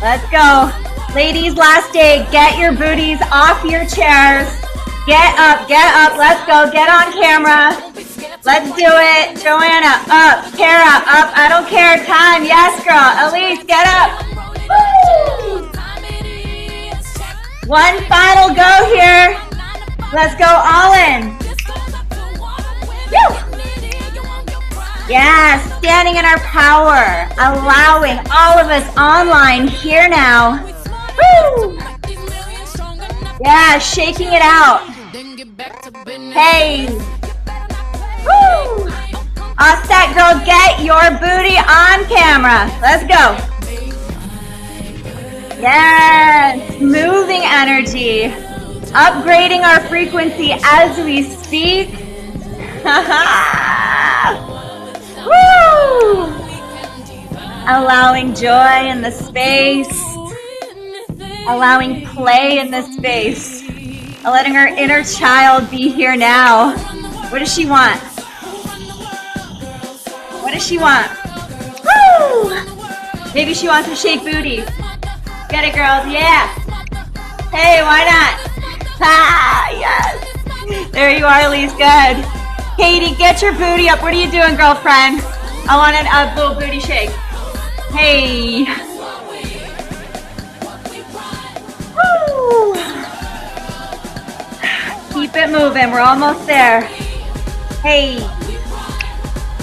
Let's go. Ladies, last day. Get your booties off your chairs. Get up, let's go, get on camera. Let's do it. Joanna, up. Kara, up. I don't care. Time, yes, girl. Elise, get up. Woo! One final go here. Let's go all in. Woo! Yes, standing in our power. Allowing all of us online here now. Woo! Yeah, shaking it out. Hey. Woo! All set, girl. Get your booty on camera. Let's go. Yes. Moving energy. Upgrading our frequency as we speak. Woo! Allowing joy in the space. Allowing play in this space. Letting our inner child be here now. What does she want? What does she want? Woo! Maybe she wants to shake booty. Get it, girls. Yeah. Hey, why not? Ah, yes. There you are, Elise. Good. Katie, get your booty up. What are you doing, girlfriend? I want a little booty shake. Hey. Keep it moving. We're almost there. Hey.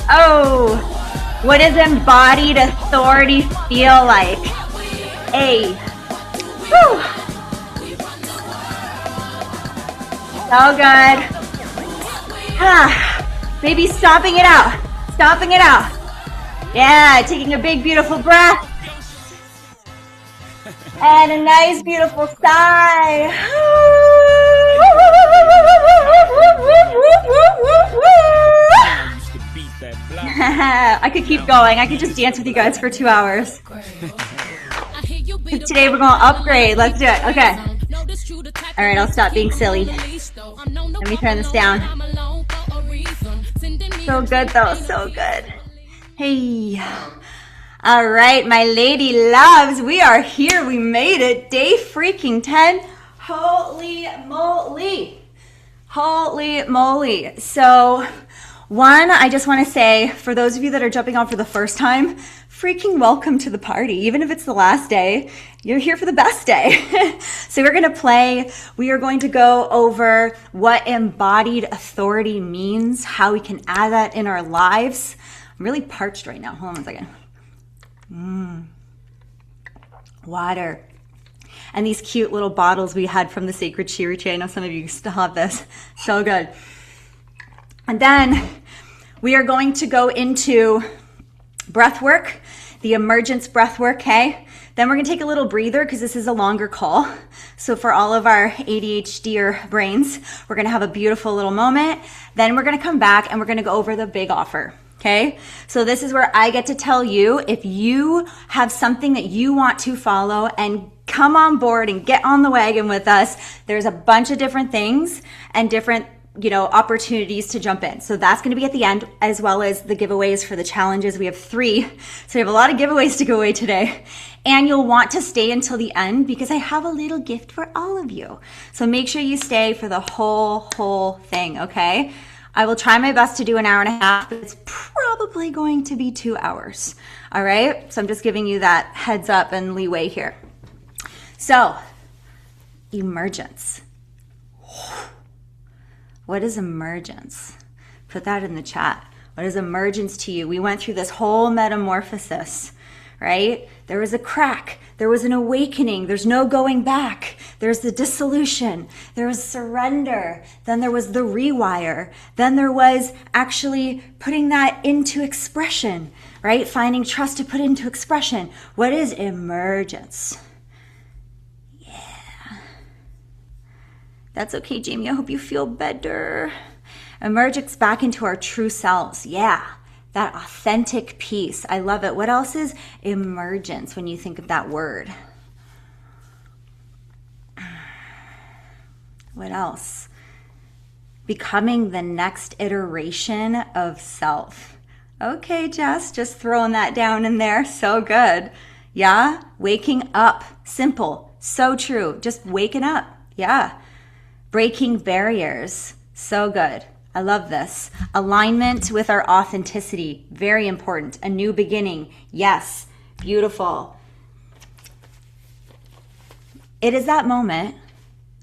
Oh. What does embodied authority feel like? Hey. Whew. So good. Maybe stomping it out. Stomping it out. Yeah, taking a big, beautiful breath. And a nice, beautiful sigh. I could keep going. I could just dance with you guys for 2 hours. Today we're going to upgrade. Let's do it. Okay. All right, I'll stop being silly. Let me turn this down. So good though, so good. Hey. All right, my lady loves, we are here. We made it. Day freaking 10. Holy moly. Holy moly. So one, I just want to say, for those of you that are jumping on for the first time, freaking welcome to the party. Even if it's the last day, you're here for the best day. So we're going to play. We are going to go over what embodied authority means, how we can add that in our lives. I'm really parched right now. Hold on one second. Water. And these cute little bottles we had from the Sacred Shirichi. I know some of you still have this. So good. And then we are going to go into breath work, the emergence breath work, okay? Then we're gonna take a little breather because this is a longer call. So for all of our ADHD brains, we're gonna have a beautiful little moment. Then we're gonna come back and we're gonna go over the big offer. Okay, so this is where I get to tell you if you have something that you want to follow and come on board and get on the wagon with us. There's a bunch of different things and different opportunities to jump in. So that's going to be at the end, as well as the giveaways for the challenges. We have 3. So we have a lot of giveaways to go away today. And you'll want to stay until the end because I have a little gift for all of you. So make sure you stay for the whole thing, okay? I will try my best to do an hour and a half, but it's probably going to be 2 hours. All right? So I'm just giving you that heads up and leeway here. So, emergence. What is emergence? Put that in the chat. What is emergence to you? We went through this whole metamorphosis, right? There was a crack. There was an awakening. There's no going back. There's the dissolution. There was surrender. Then there was the rewire. Then there was actually putting that into expression, right? Finding trust to put into expression. What is emergence? Yeah. That's okay, Jamie. I hope you feel better. Emergence back into our true selves. Yeah. That authentic piece. I love it. What else is emergence when you think of that word? What else? Becoming the next iteration of self. Okay, Jess, just throwing that down in there. So good. Yeah, waking up, simple, so true. Just waking up. Yeah. Breaking barriers, so good. I love this. Alignment with our authenticity, very important. A new beginning, yes, beautiful. It is that moment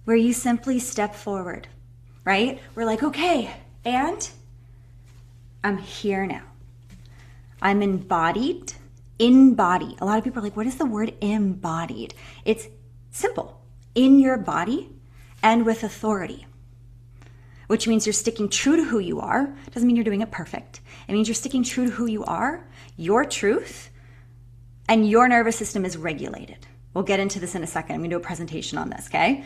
where you simply step forward, right? We're like, okay, and I'm here now. I'm embodied. Embody. A lot of people are like, what is the word embodied? It's simple. In your body and with authority, which means you're sticking true to who you are. Doesn't mean you're doing it perfect. It means you're sticking true to who you are, your truth, and your nervous system is regulated. We'll get into this in a second. I'm going to do a presentation on this, okay?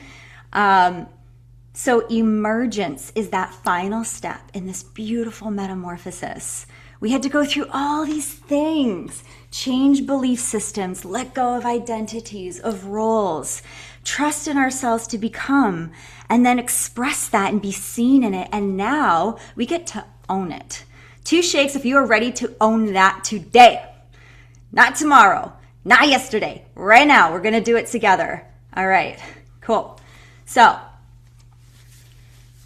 So emergence is that final step in this beautiful metamorphosis. We had to go through all these things, change belief systems, let go of identities, of roles, trust in ourselves to become, and then express that and be seen in it. And now we get to own it. 2 shakes if you are ready to own that today, not tomorrow, not yesterday, right now. We're going to do it together. All right, cool. So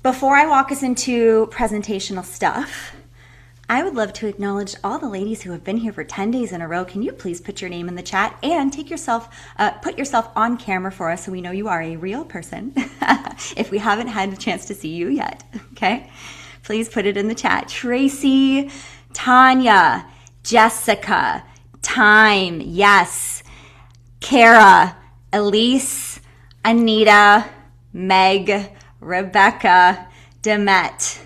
before I walk us into presentational stuff, I would love to acknowledge all the ladies who have been here for 10 days in a row. Can you please put your name in the chat and put yourself on camera for us so we know you are a real person if we haven't had a chance to see you yet, okay? Please put it in the chat. Tracy, Tanya, Jessica, Time, yes, Kara, Elise, Anita, Meg, Rebecca, Demet.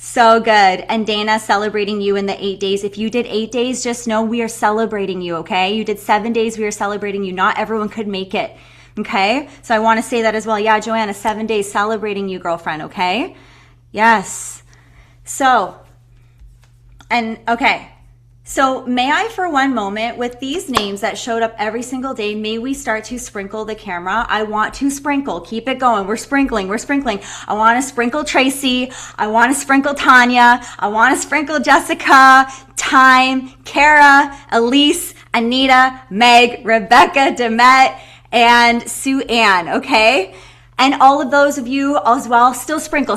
So good. And Dana, celebrating you in the 8 days. If you did 8 days, just know we are celebrating you, okay? You did 7 days, we are celebrating you. Not everyone could make it, okay? So I want to say that as well. Yeah, Joanna, 7 days celebrating you, girlfriend, okay? Yes. So, So may I for one moment, with these names that showed up every single day, may we start to sprinkle the camera? I want to sprinkle. Keep it going. We're sprinkling. I want to sprinkle Tracy. I want to sprinkle Tanya. I want to sprinkle Jessica, Time, Kara, Elise, Anita, Meg, Rebecca, Demet, and Sue Ann, okay? And all of those of you as well, still sprinkle.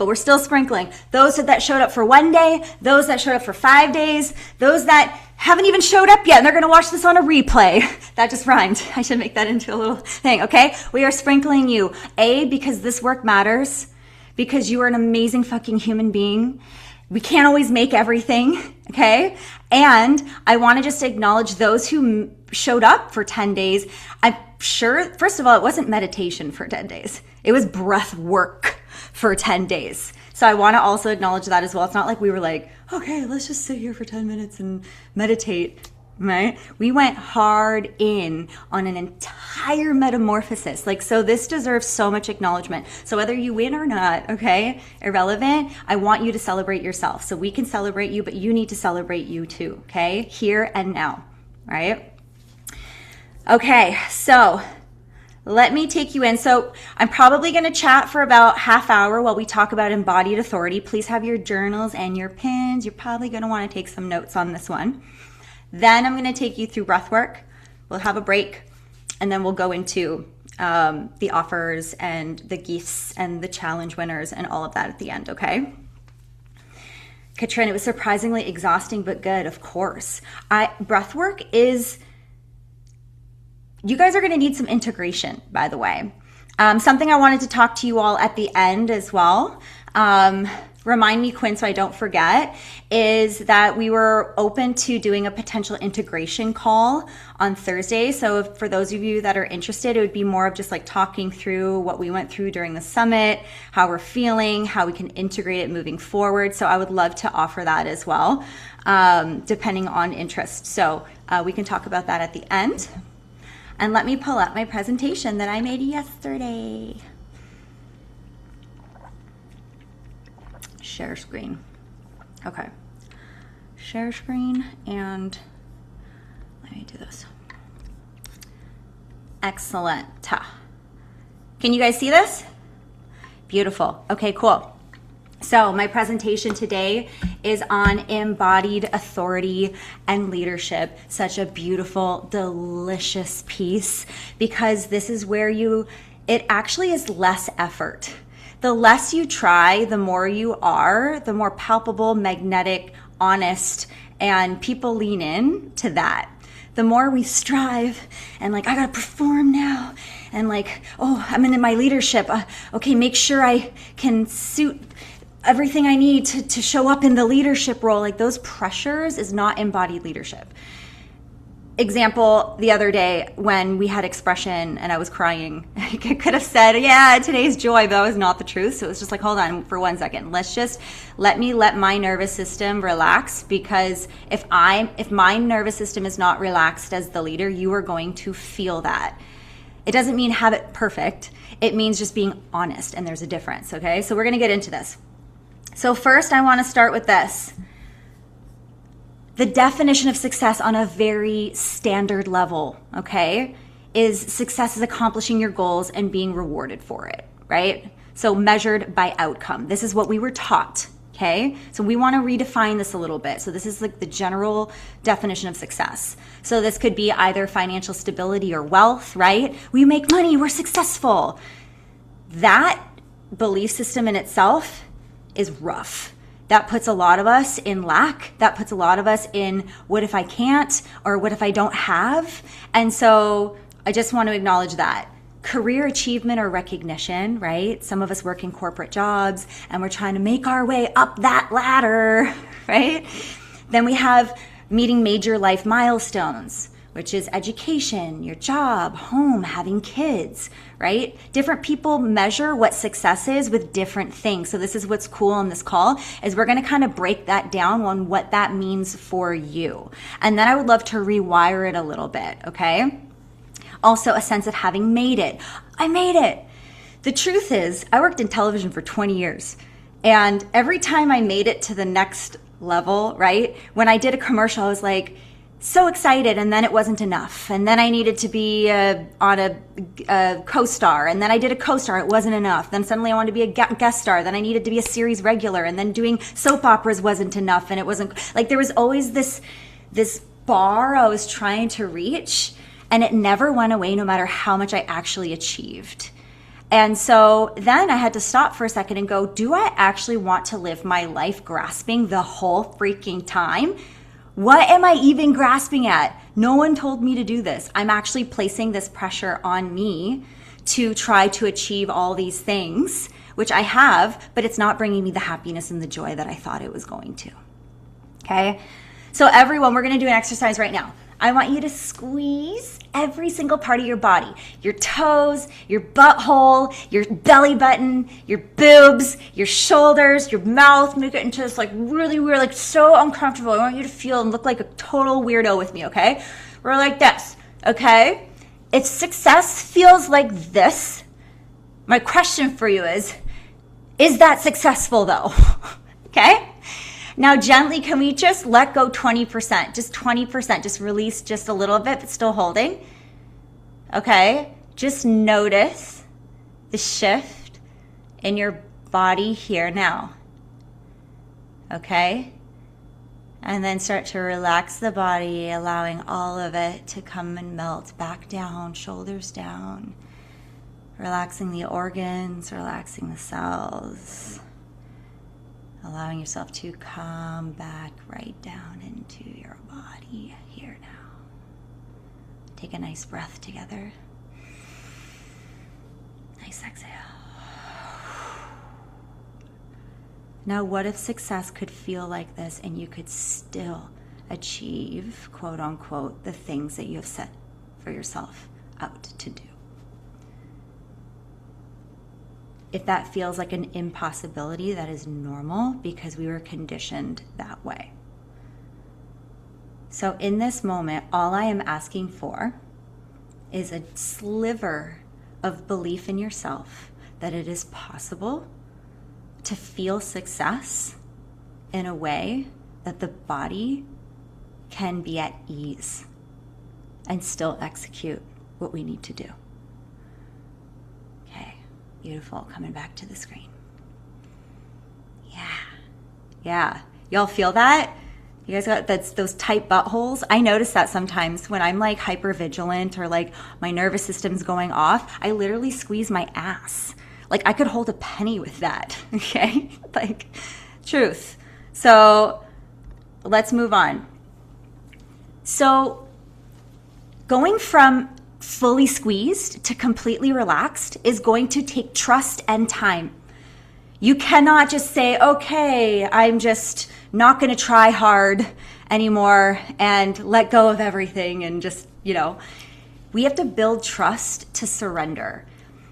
We're still sprinkling. Those that showed up for 1 day, those that showed up for 5 days, those that haven't even showed up yet and they're going to watch this on a replay. That just rhymed. I should make that into a little thing, okay? We are sprinkling you. Because this work matters, because you are an amazing fucking human being. We can't always make everything, okay? And I want to just acknowledge those who showed up for 10 days. I'm sure, first of all, it wasn't meditation for 10 days. It was breath work for 10 days. So I want to also acknowledge that as well. It's not like we were like, okay, let's just sit here for 10 minutes and meditate, right? We went hard in on an entire metamorphosis. So this deserves so much acknowledgement. So whether you win or not, okay, irrelevant, I want you to celebrate yourself. So we can celebrate you, but you need to celebrate you too, okay? Here and now, right? Okay, so let me take you in. So I'm probably going to chat for about half hour while we talk about embodied authority. Please have your journals and your pens. You're probably going to want to take some notes on this one. Then I'm going to take you through breathwork. We'll have a break, and then we'll go into the offers and the gifts and the challenge winners and all of that at the end, okay? Katrin, it was surprisingly exhausting but good, of course. Breathwork is... You guys are going to need some integration, by the way. Something I wanted to talk to you all at the end as well. Remind me, Quinn, so I don't forget, is that we were open to doing a potential integration call on Thursday. So for those of you that are interested, it would be more of just like talking through what we went through during the summit, how we're feeling, how we can integrate it moving forward. So I would love to offer that as well, depending on interest. So we can talk about that at the end. And let me pull up my presentation that I made yesterday. Share screen. Okay. Share screen, and let me do this. Excellent. Can you guys see this? Beautiful. Okay, cool. So my presentation today is on embodied authority and leadership. Such a beautiful, delicious piece, because this is where it actually is less effort. The less you try, the more you are, the more palpable, magnetic, honest, and people lean in to that. The more we strive and like, I gotta perform now, and like, oh, I'm in my leadership. Okay, make sure I can suit everything I need to show up in the leadership role. Like, those pressures is not embodied leadership. Example, the other day when we had expression and I was crying, I could have said, yeah, today's joy, but that was not the truth. So it was just like, hold on for 1 second. Let my nervous system relax, because if my nervous system is not relaxed as the leader, you are going to feel that. It doesn't mean have it perfect. It means just being honest, and there's a difference, okay? So we're going to get into this. So first, I want to start with this. The definition of success on a very standard level, okay, is success is accomplishing your goals and being rewarded for it, right? So measured by outcome. This is what we were taught, okay? So we want to redefine this a little bit. So this is like the general definition of success. So this could be either financial stability or wealth, right? We make money, we're successful. That belief system in itself is rough. That puts a lot of us in lack. That puts a lot of us in, what if I can't, or what if I don't have? And so I just want to acknowledge that. Career achievement or recognition, right? Some of us work in corporate jobs and we're trying to make our way up that ladder, right? Then we have meeting major life milestones, which is education, your job, home, having kids, right? Different people measure what success is with different things. So this is what's cool on this call, is we're going to kind of break that down on what that means for you. And then I would love to rewire it a little bit, okay? Also, a sense of having made it. I made it. The truth is, I worked in television for 20 years. And every time I made it to the next level, right? When I did a commercial, I was like, so excited, and then it wasn't enough. And then I needed to be on a co-star, and then I did a co-star, it wasn't enough. Then suddenly I wanted to be a guest star, then I needed to be a series regular, and then doing soap operas wasn't enough, and it wasn't, like, there was always this bar I was trying to reach, and it never went away no matter how much I actually achieved. And so then I had to stop for a second and go, do I actually want to live my life grasping the whole freaking time? What am I even grasping at? No one told me to do this. I'm actually placing this pressure on me to try to achieve all these things, which I have, but it's not bringing me the happiness and the joy that I thought it was going to. Okay? So everyone, we're going to do an exercise right now. I want you to squeeze every single part of your body. Your toes, your butthole, your belly button, your boobs, your shoulders, your mouth. Make it into this like really weird, like so uncomfortable. I want you to feel and look like a total weirdo with me, okay? We're like this, okay? If success feels like this, my question for you is that successful though? Okay? Now, gently, can we just let go 20%? Just 20%. Just release just a little bit, but still holding. Okay? Just notice the shift in your body here now. Okay? And then start to relax the body, allowing all of it to come and melt back down, shoulders down. Relaxing the organs, relaxing the cells. Allowing yourself to come back right down into your body here now. Take a nice breath together. Nice exhale. Now, what if success could feel like this and you could still achieve, quote unquote, the things that you have set for yourself out to do? If that feels like an impossibility, that is normal because we were conditioned that way. So in this moment, all I am asking for is a sliver of belief in yourself that it is possible to feel success in a way that the body can be at ease and still execute what we need to do. Beautiful. Coming back to the screen. Yeah. Y'all feel that? You guys got those tight buttholes? I notice that sometimes when I'm like hyper vigilant or like my nervous system's going off, I literally squeeze my ass. Like I could hold a penny with that, okay? Like, truth. So let's move on. So going from fully squeezed to completely relaxed is going to take trust and time. You cannot just say, okay, I'm just not going to try hard anymore and let go of everything and just, we have to build trust to surrender.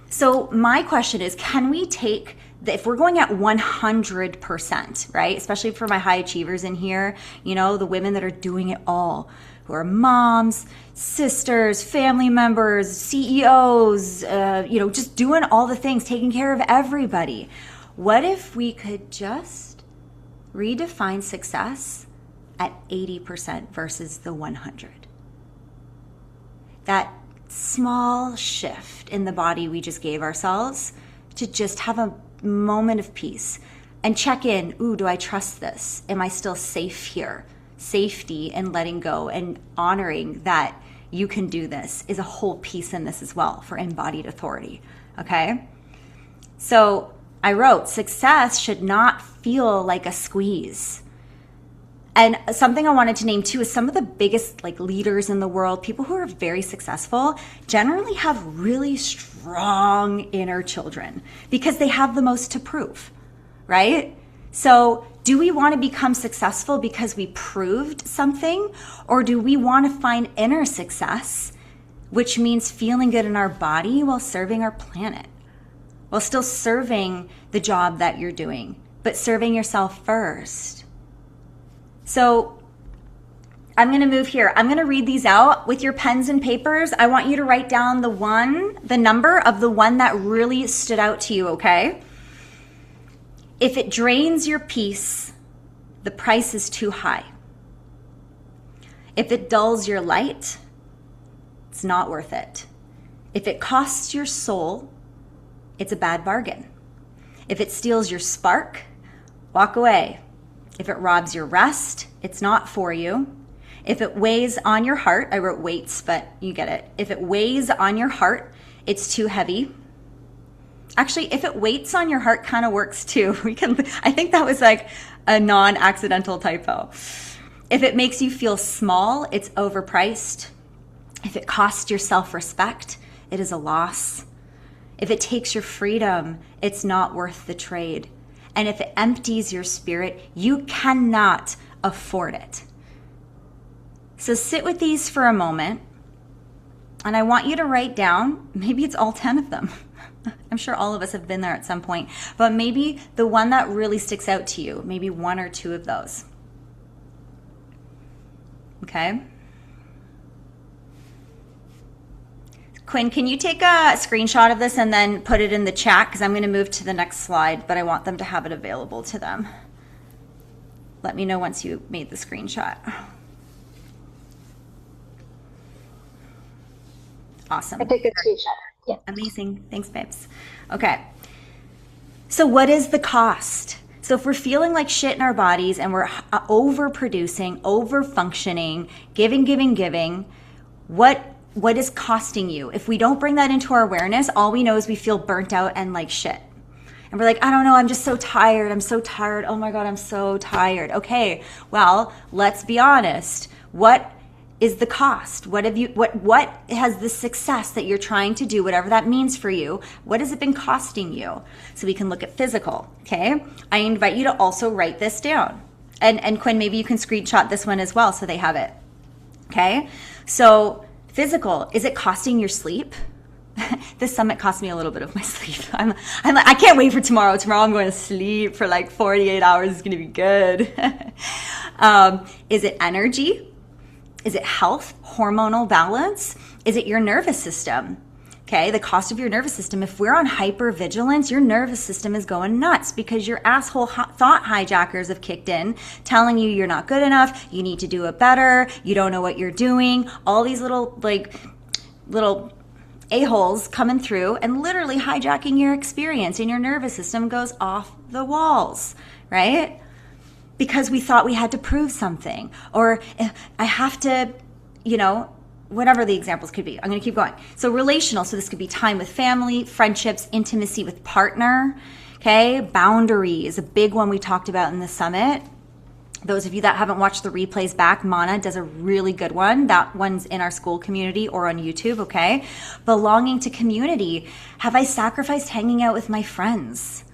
So my question is, can we take if we're going at 100%, right? Especially for my high achievers in here, the women that are doing it all, who are moms, sisters, family members, CEOs, just doing all the things, taking care of everybody. What if we could just redefine success at 80% versus the 100? That small shift in the body we just gave ourselves to just have a moment of peace and check in. Ooh, do I trust this? Am I still safe here? Safety and letting go and honoring that you can do this is a whole piece in this as well for embodied authority. Okay. So I wrote, success should not feel like a squeeze. And something I wanted to name too is some of the biggest leaders in the world, people who are very successful, generally have really strong inner children because they have the most to prove, right? So do we want to become successful because we proved something, or do we want to find inner success, which means feeling good in our body while serving our planet, while still serving the job that you're doing, but serving yourself first? So I'm going to move here. I'm going to read these out with your pens and papers. I want you to write down the number of the one that really stood out to you, okay? If it drains your peace, the price is too high. If it dulls your light, it's not worth it. If it costs your soul, it's a bad bargain. If it steals your spark, walk away. If it robs your rest, it's not for you. If it weighs on your heart, I wrote weights, but you get it. If it weighs on your heart, it's too heavy. Actually, if it weights on your heart kind of works too. I think that was like a non-accidental typo. If it makes you feel small, it's overpriced. If it costs your self-respect, it is a loss. If it takes your freedom, it's not worth the trade. And if it empties your spirit, you cannot afford it. So sit with these for a moment, and I want you to write down, maybe it's all 10 of them. I'm sure all of us have been there at some point, but maybe the one that really sticks out to you, maybe one or two of those. Okay? Quinn, can you take a screenshot of this and then put it in the chat? Because I'm going to move to the next slide, but I want them to have it available to them. Let me know once you made the screenshot. Awesome. I took a screenshot. Yeah. Amazing. Thanks, babes. Okay. So what is the cost? So if we're feeling like shit in our bodies and we're overproducing, overfunctioning, giving, what is costing you? If we don't bring that into our awareness, all we know is we feel burnt out and like shit. And we're like, I don't know, I'm just so tired. I'm so tired. Oh my God, I'm so tired. Okay, well, let's be honest. What is the cost? What has the success that you're trying to do, whatever that means for you, what has it been costing you? So we can look at physical, okay? I invite you to also write this down. And Quinn, maybe you can screenshot this one as well so they have it, okay? So physical, is it costing your sleep? This summit cost me a little bit of my sleep. I can't wait for tomorrow. Tomorrow I'm going to sleep for like 48 hours. It's going to be good. Is it energy? Is it health, hormonal balance? Is it your nervous system? Okay, the cost of your nervous system. If we're on hypervigilance, your nervous system is going nuts because your asshole thought hijackers have kicked in, telling you you're not good enough, you need to do it better, you don't know what you're doing. All these little a-holes coming through and literally hijacking your experience, and your nervous system goes off the walls, right? because we thought we had to prove something, or I have to, whatever the examples could be. I'm going to keep going. So relational. So this could be time with family, friendships, intimacy with partner. Okay. Boundaries, a big one we talked about in the summit. Those of you that haven't watched the replays back, Mana does a really good one. That one's in our school community or on YouTube, okay? Belonging to community. Have I sacrificed hanging out with my friends?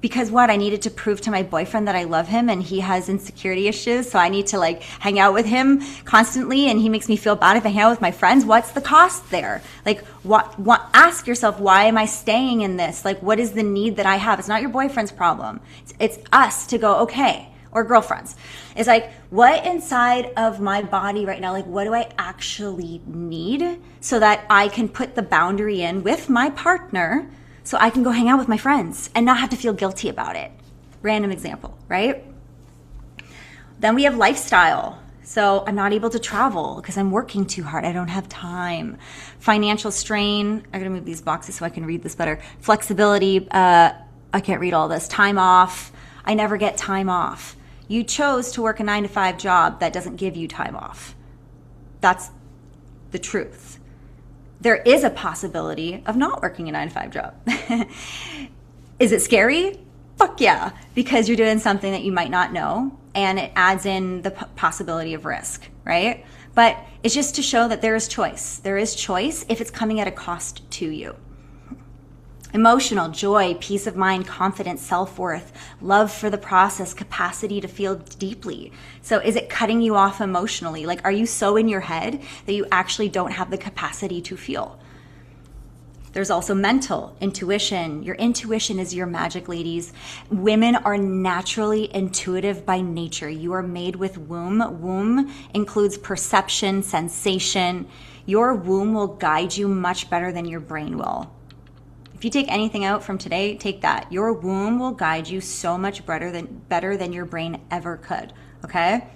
Because what? I needed to prove to my boyfriend that I love him and he has insecurity issues, so I need to like hang out with him constantly and he makes me feel bad if I hang out with my friends. What's the cost there? Like, ask yourself, why am I staying in this? Like, what is the need that I have? It's not your boyfriend's problem. It's us to go, okay, or girlfriends. It's like, what inside of my body right now, like what do I actually need so that I can put the boundary in with my partner so I can go hang out with my friends and not have to feel guilty about it. Random example, right? Then we have lifestyle. So I'm not able to travel because I'm working too hard. I don't have time. Financial strain. I'm going to move these boxes so I can read this better. Flexibility. I can't read all this. Time off. I never get time off. You chose to work a 9-to-5 job that doesn't give you time off. That's the truth. There is a possibility of not working a 9-to-5 job. Is it scary? Fuck yeah, because you're doing something that you might not know, and it adds in the possibility of risk, right? But it's just to show that there is choice. There is choice if it's coming at a cost to you. Emotional, joy, peace of mind, confidence, self-worth, love for the process, capacity to feel deeply. So is it cutting you off emotionally? Like, are you so in your head that you actually don't have the capacity to feel? There's also mental, intuition. Your intuition is your magic, ladies. Women are naturally intuitive by nature. You are made with womb. Womb includes perception, sensation. Your womb will guide you much better than your brain will. If you take anything out from today, take that. Your womb will guide you so much better than your brain ever could, okay?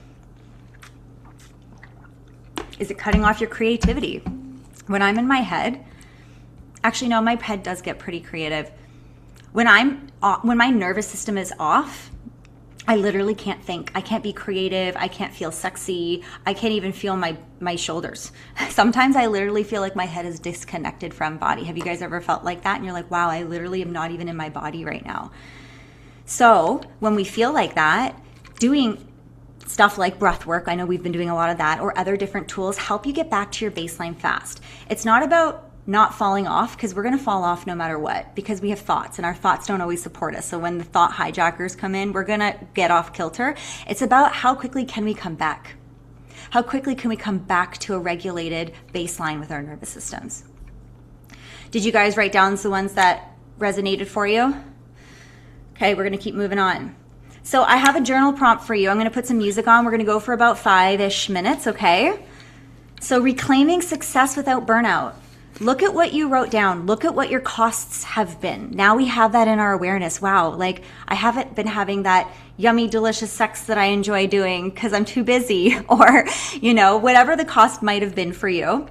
Is it cutting off your creativity? When I'm in my head, actually no, my head does get pretty creative. When my nervous system is off, I literally can't think. I can't be creative. I can't feel sexy. I can't even feel my shoulders. Sometimes I literally feel like my head is disconnected from body. Have you guys ever felt like that? And you're like, wow, I literally am not even in my body right now. So when we feel like that, doing stuff like breath work, I know we've been doing a lot of that, or other different tools help you get back to your baseline fast. It's not about not falling off, because we're going to fall off no matter what, because we have thoughts and our thoughts don't always support us. So when the thought hijackers come in, we're going to get off kilter. It's about how quickly can we come back? How quickly can we come back to a regulated baseline with our nervous systems? Did you guys write down the ones that resonated for you? Okay, we're going to keep moving on. So I have a journal prompt for you. I'm going to put some music on. We're going to go for about 5-ish minutes, okay? So reclaiming success without burnout. Look at what you wrote down. Look at what your costs have been. Now we have that in our awareness. Wow, like I haven't been having that yummy, delicious sex that I enjoy doing because I'm too busy, or, whatever the cost might have been for you.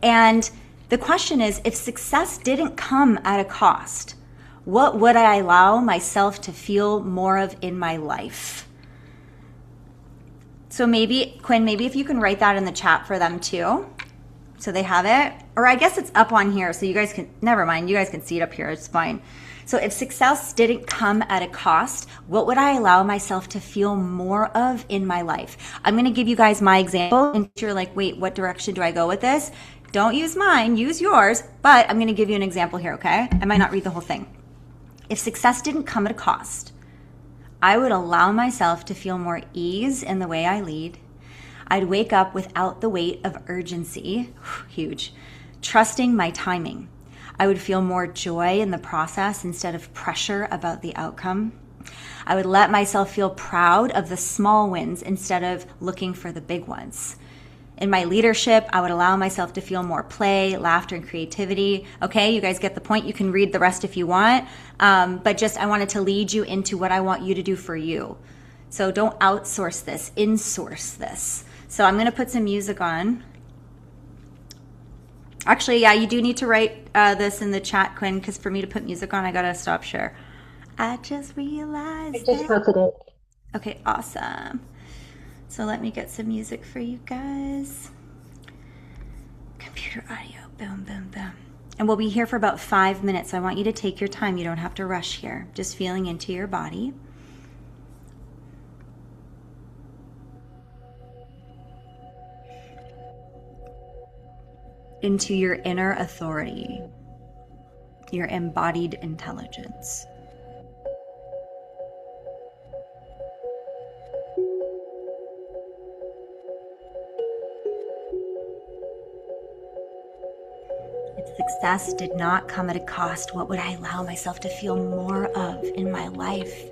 And the question is, if success didn't come at a cost, what would I allow myself to feel more of in my life? So maybe, Quinn, if you can write that in the chat for them too. So they have it, or I guess it's up on here so you guys can, never mind, you guys can see it up here, it's fine. So if success didn't come at a cost, what would I allow myself to feel more of in my life? I'm gonna give you guys my example, and you're like, wait, what direction do I go with this? Don't use mine, use yours, but I'm gonna give you an example here, okay? I might not read the whole thing. If success didn't come at a cost, I would allow myself to feel more ease in the way I lead. I'd wake up without the weight of urgency, huge, trusting my timing. I would feel more joy in the process instead of pressure about the outcome. I would let myself feel proud of the small wins instead of looking for the big ones. In my leadership, I would allow myself to feel more play, laughter, and creativity. Okay, you guys get the point. You can read the rest if you want. But just I wanted to lead you into what I want you to do for you. So don't outsource this, insource this. So I'm going to put some music on. Actually, yeah, you do need to write this in the chat, Quinn, because for me to put music on, I got to stop share. I just realized I just posted it. Okay, awesome. So let me get some music for you guys. Computer audio, boom, boom, boom. And we'll be here for about 5 minutes. I want you to take your time. You don't have to rush here. Just feeling into your body. Into your inner authority, your embodied intelligence. If success did not come at a cost, what would I allow myself to feel more of in my life?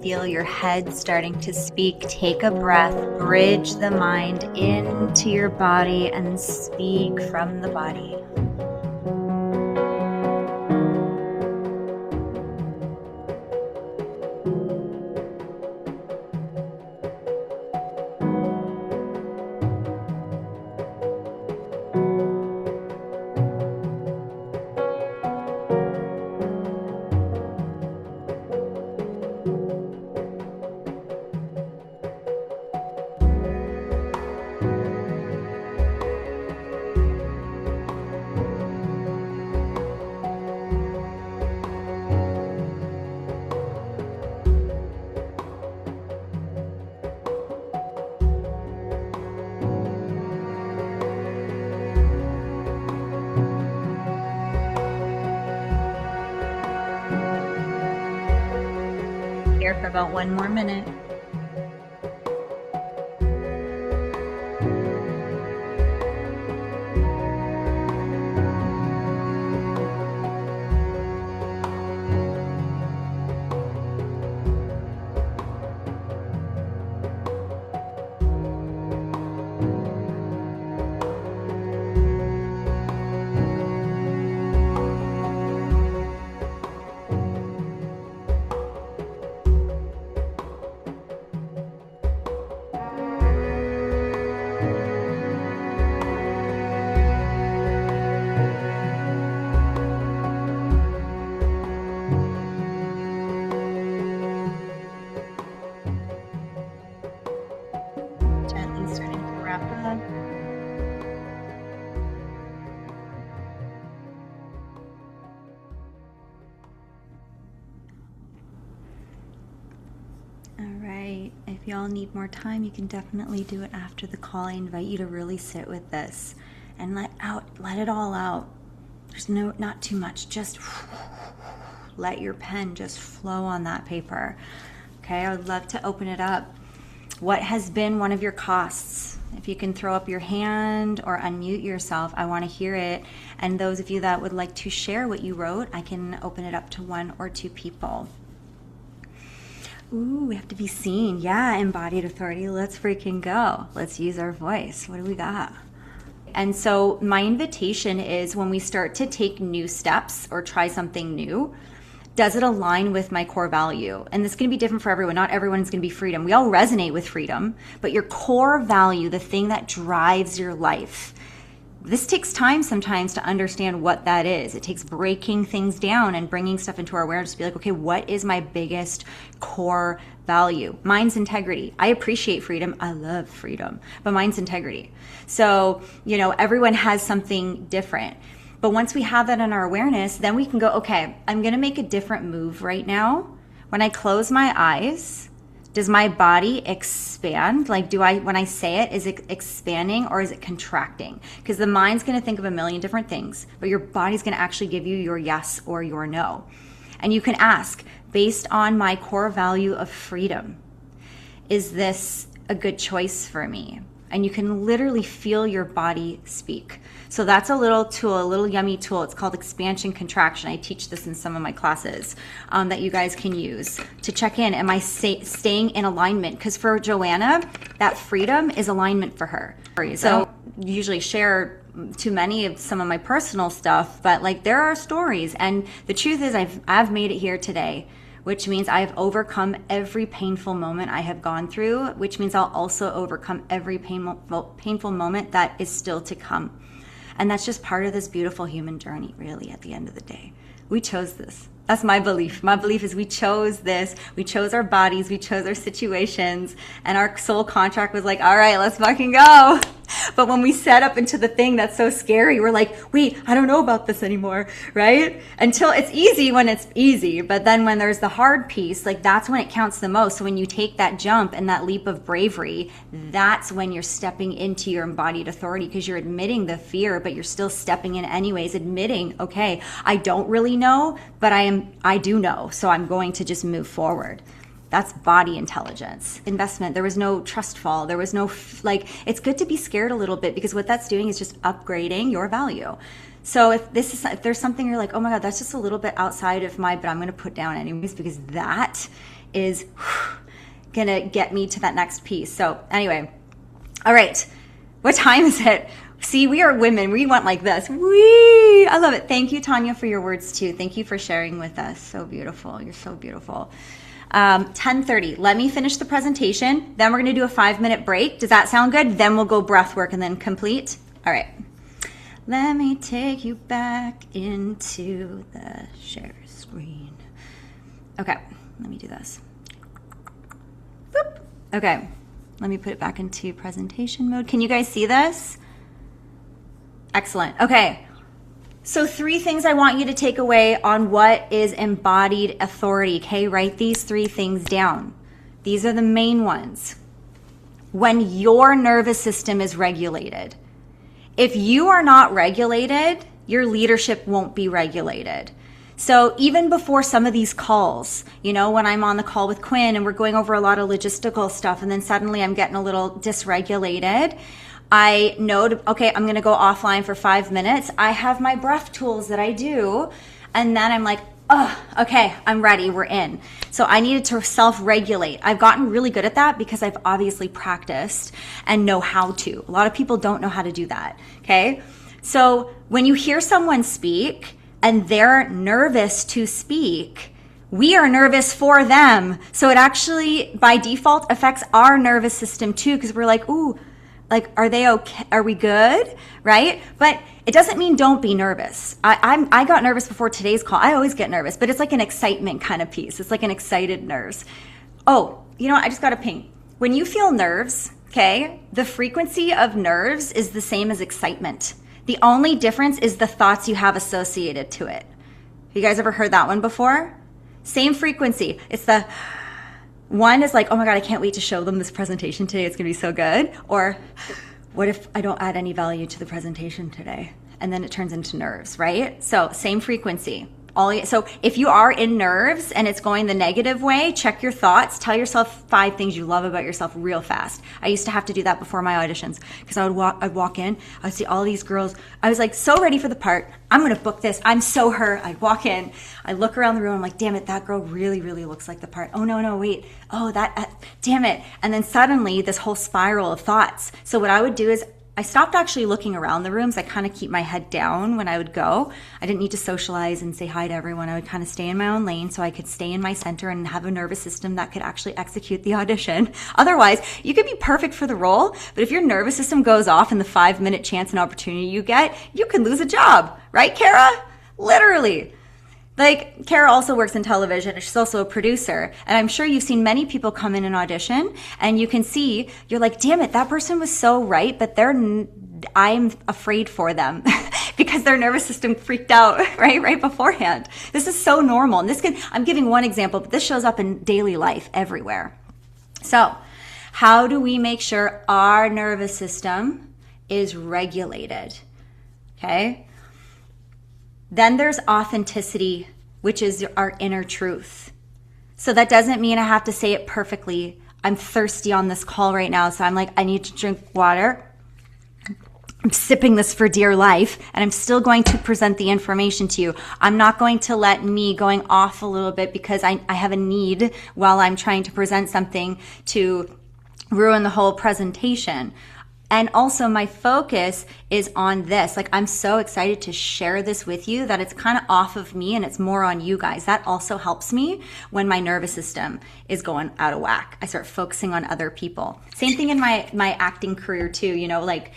Feel your head starting to speak. Take a breath, bridge the mind into your body and speak from the body. Here for about 1 more minute. He's starting to wrap up. If y'all need more time, you can definitely do it after the call. I invite you to really sit with this and let it all out. There's not too much. Just let your pen just flow on that paper. Okay, I would love to open it up. What has been one of your costs? If you can throw up your hand or unmute yourself, I want to hear it. And those of you that would like to share what you wrote, I can open it up to 1 or 2 people. Ooh, we have to be seen. Yeah, embodied authority. Let's freaking go. Let's use our voice. What do we got? And so my invitation is, when we start to take new steps or try something new, does it align with my core value? And this is going to be different for everyone. Not everyone's going to be freedom. We all resonate with freedom, but your core value, the thing that drives your life, this takes time sometimes to understand what that is. It takes breaking things down and bringing stuff into our awareness to be like, okay, what is my biggest core value? Mine's integrity. I appreciate freedom. I love freedom, but mine's integrity. So, everyone has something different. But once we have that in our awareness, then we can go, okay, I'm going to make a different move right now. When I close my eyes, does my body expand? Like, when I say it, is it expanding or is it contracting? Because the mind's going to think of a million different things, but your body's going to actually give you your yes or your no. And you can ask, based on my core value of freedom, is this a good choice for me? And you can literally feel your body speak. So that's a little tool, a little yummy tool. It's called expansion contraction. I teach this in some of my classes that you guys can use to check in. Am I staying in alignment? Because for Joanna, that freedom is alignment for her. So usually share too many of some of my personal stuff, but like there are stories. And the truth is I've made it here today, which means I've overcome every painful moment I have gone through, which means I'll also overcome every painful moment that is still to come. And that's just part of this beautiful human journey, really, at the end of the day. We chose this. That's my belief. My belief is we chose this. We chose our bodies. We chose our situations. And our soul contract was like, all right, let's fucking go. But when we set up into the thing that's so scary, we're like, wait, I don't know about this anymore, right? Until it's easy when it's easy. But then when there's the hard piece, like that's when it counts the most. So when you take that jump and that leap of bravery, that's when you're stepping into your embodied authority, because you're admitting the fear, but you're still stepping in anyways, admitting, okay, I don't really know, but I do know. So I'm going to just move forward. That's body intelligence. Investment. There was no trust fall. There was no, it's good to be scared a little bit, because what that's doing is just upgrading your value. So if there's something you're like, oh my God, that's just a little bit outside of but I'm going to put down anyways, because that is going to get me to that next piece. So anyway, all right. What time is it? See, we are women. We want like this. I love it. Thank you, Tanya, for your words too. Thank you for sharing with us. So beautiful. You're so beautiful. 10:30. Let me finish the presentation. Then we're going to do a 5-minute break. Does that sound good? Then we'll go breath work and then complete. All right. Let me take you back into the share screen. Okay. Let me do this. Boop. Okay. Let me put it back into presentation mode. Can you guys see this? Excellent. Okay. So 3 things I want you to take away on what is embodied authority. Okay, write these 3 things down. These are the main ones. When your nervous system is regulated. If you are not regulated, your leadership won't be regulated. So even before some of these calls, when I'm on the call with Quinn and we're going over a lot of logistical stuff, and then suddenly I'm getting a little dysregulated, I know, okay, I'm going to go offline for 5 minutes. I have my breath tools that I do. And then I'm like, oh, okay, I'm ready. We're in. So I needed to self-regulate. I've gotten really good at that because I've obviously practiced and know how to. A lot of people don't know how to do that. Okay. So when you hear someone speak and they're nervous to speak, we are nervous for them. So it actually, by default, affects our nervous system too, because we're like, ooh, are they okay? Are we good? Right? But it doesn't mean don't be nervous. I got nervous before today's call. I always get nervous, but it's like an excitement kind of piece. It's like an excited nerves. Oh, I just got a ping. When you feel nerves, okay, the frequency of nerves is the same as excitement. The only difference is the thoughts you have associated to it. You guys ever heard that one before? Same frequency. It's the one is like, oh my God, I can't wait to show them this presentation today. It's going to be so good. Or what if I don't add any value to the presentation today? And then it turns into nerves, right? So same frequency. So if you are in nerves and it's going the negative way, check your thoughts. Tell yourself 5 things you love about yourself real fast. I used to have to do that before my auditions because I'd walk in, I'd see all these girls. I was like so ready for the part. I'm going to book this. I'm so her. I'd walk in, I look around the room. I'm like, damn it, that girl really, really looks like the part. Oh, no, wait. Oh, damn it. And then suddenly this whole spiral of thoughts. So what I would do is I stopped actually looking around the rooms. I kind of keep my head down when I would go. I didn't need to socialize and say hi to everyone. I would kind of stay in my own lane so I could stay in my center and have a nervous system that could actually execute the audition. Otherwise, you could be perfect for the role, but if your nervous system goes off in the 5-minute chance and opportunity you get, you could lose a job. Right, Kara? Literally. Like, Kara also works in television. She's also a producer. And I'm sure you've seen many people come in and audition and you can see, you're like, damn it, that person was so right, but I'm afraid for them because their nervous system freaked out right beforehand. This is so normal. And I'm giving one example, but this shows up in daily life everywhere. So how do we make sure our nervous system is regulated? Okay. Then there's authenticity, which is our inner truth. So that doesn't mean I have to say it perfectly. I'm thirsty on this call right now, so I'm like, I need to drink water. I'm sipping this for dear life, and I'm still going to present the information to you. I'm not going to let me going off a little bit because I have a need while I'm trying to present something to ruin the whole presentation. And also my focus is on this. Like, I'm so excited to share this with you that it's kind of off of me and it's more on you guys. That also helps me when my nervous system is going out of whack. I start focusing on other people. Same thing in my acting career too. You know, like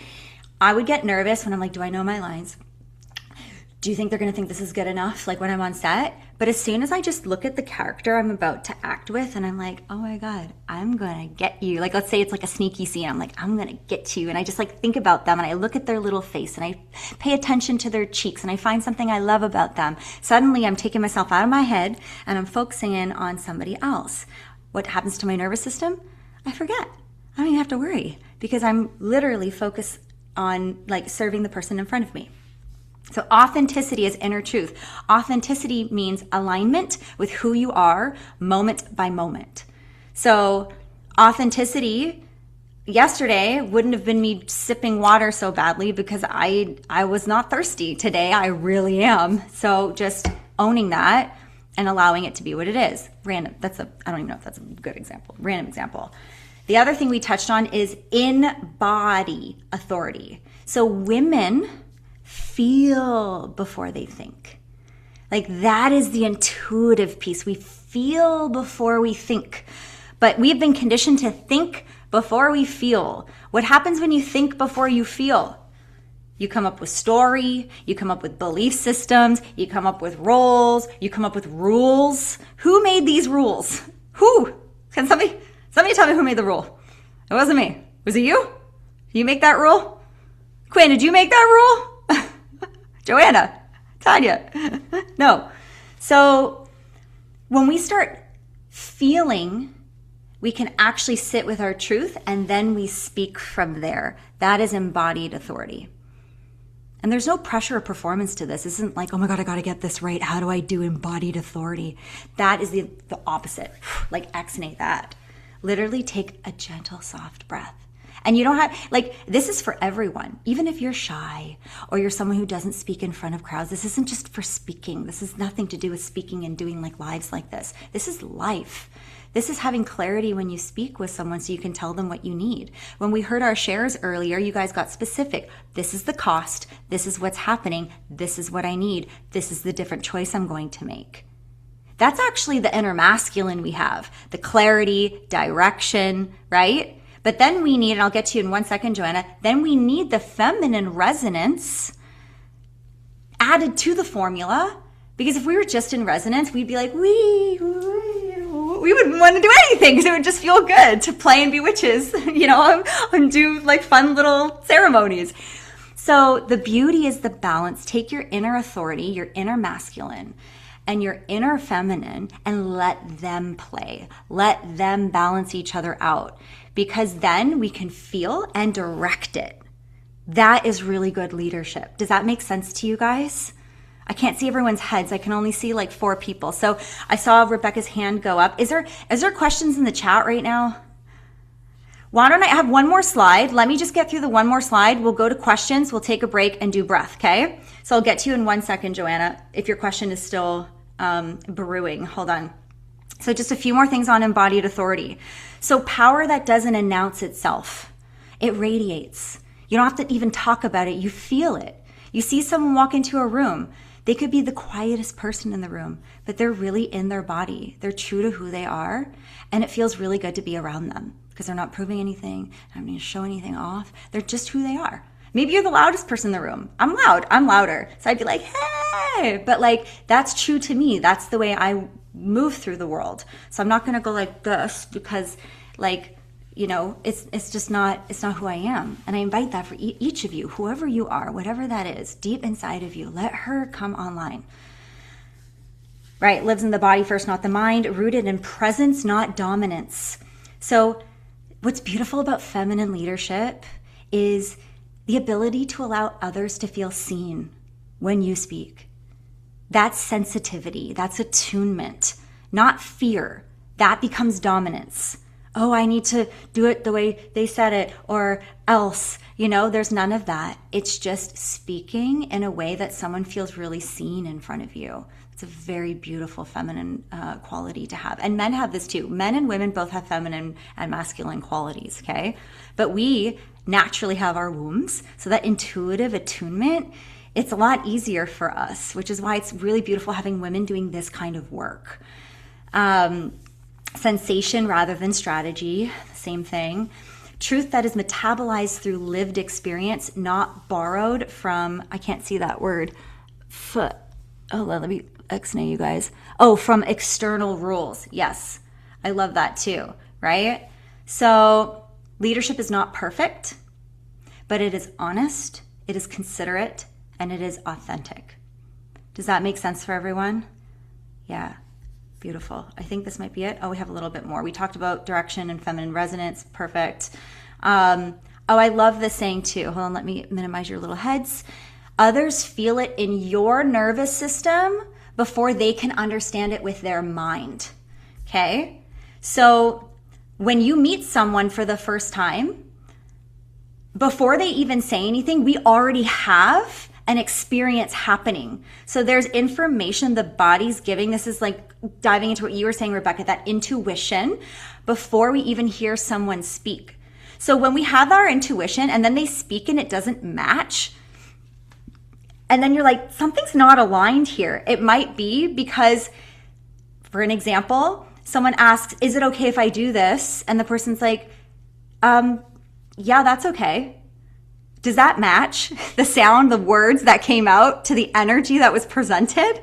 I would get nervous when I'm like, do I know my lines? Do you think they're going to think this is good enough? Like when I'm on set. But as soon as I just look at the character I'm about to act with and I'm like, oh my God, I'm going to get you. Like, let's say it's like a sneaky scene. I'm like, I'm going to get you. And I just like think about them and I look at their little face and I pay attention to their cheeks and I find something I love about them. Suddenly I'm taking myself out of my head and I'm focusing in on somebody else. What happens to my nervous system? I forget. I don't even have to worry because I'm literally focused on like serving the person in front of me. So authenticity is inner truth. Authenticity means alignment with who you are moment by moment. So authenticity yesterday wouldn't have been me sipping water so badly because I was not thirsty. Today I really am. So just owning that and allowing it to be what it is. Random. I don't even know if that's a good example. Random example. The other thing we touched on is embody authority. So women feel before they think. Like that is the intuitive piece. We feel before we think, but we've been conditioned to think before we feel. What happens when you think before you feel? You come up with story, you come up with belief systems, you come up with roles, you come up with rules. Who made these rules? Who? Can somebody tell me who made the rule? It wasn't me. Was it you? Did you make that rule? Quinn, did you make that rule? Joanna, Tanya, no. So when we start feeling, we can actually sit with our truth and then we speak from there. That is embodied authority. And there's no pressure or performance to this. This isn't like, oh my God, I got to get this right. How do I do embodied authority? That is the opposite. Like exnate that. Literally take a gentle, soft breath. And you don't have, like, this is for everyone. Even if you're shy or you're someone who doesn't speak in front of crowds, this isn't just for speaking. This has nothing to do with speaking and doing like lives like this. This is life. This is having clarity when you speak with someone so you can tell them what you need. When we heard our shares earlier, you guys got specific. This is the cost. This is what's happening. This is what I need. This is the different choice I'm going to make. That's actually the inner masculine we have. The clarity, direction, right? But then we need, and I'll get to you in 1 second, Joanna, then we need the feminine resonance added to the formula. Because if we were just in resonance, we'd be like, we we wouldn't want to do anything because it would just feel good to play and be witches, and do like fun little ceremonies. So the beauty is the balance. Take your inner authority, your inner masculine, and your inner feminine, and let them play. Let them balance each other out, because then we can feel and direct it. That is really good leadership. Does that make sense to you guys? I can't see everyone's heads. I can only see like 4 people. So I saw Rebecca's hand go up. Is there questions in the chat right now? Why don't I have one more slide? Let me just get through the one more slide. We'll go to questions. We'll take a break and do breath, okay? So I'll get to you in 1 second, Joanna, if your question is still brewing. Hold on. So just a few more things on embodied authority. So power that doesn't announce itself. It radiates. You don't have to even talk about it. You feel it. You see someone walk into a room. They could be the quietest person in the room, but they're really in their body. They're true to who they are, and it feels really good to be around them because they're not proving anything. I don't need to show anything off. They're just who they are. Maybe you're the loudest person in the room. I'm loud. I'm louder. So I'd be like, hey, but like, that's true to me. That's the way I move through the world. So I'm not going to go like this because like, it's just not, it's not who I am. And I invite that for each of you, whoever you are, whatever that is, deep inside of you, let her come online. Right? Lives in the body first, not the mind, rooted in presence, not dominance. So what's beautiful about feminine leadership is the ability to allow others to feel seen when you speak. That's sensitivity. That's attunement, not fear. That becomes dominance. Oh, I need to do it the way they said it or else. There's none of that. It's just speaking in a way that someone feels really seen in front of you. It's a very beautiful feminine quality to have. And men have this too. Men and women both have feminine and masculine qualities, okay? But we naturally have our wombs. So that intuitive attunement, it's a lot easier for us, which is why it's really beautiful having women doing this kind of work. Sensation rather than strategy, same thing. Truth that is metabolized through lived experience, not borrowed from, I can't see that word, let me X-nay you guys. Oh, from external rules. Yes, I love that too, right? So leadership is not perfect, but it is honest, it is considerate, and it is authentic. Does that make sense for everyone? Yeah. Beautiful. I think this might be it. Oh, we have a little bit more. We talked about direction and feminine resonance. Perfect. I love this saying too. Hold on, let me minimize your little heads. Others feel it in your nervous system before they can understand it with their mind. Okay? So when you meet someone for the first time, before they even say anything, we already have an experience happening. So there's information the body's giving. This is like diving into what you were saying, Rebecca, that intuition before we even hear someone speak. So when we have our intuition and then they speak and it doesn't match, and then you're like, something's not aligned here. It might be because, for an example, someone asks, is it okay if I do this? And the person's like, yeah, that's okay. Does that match the sound, the words that came out to the energy that was presented?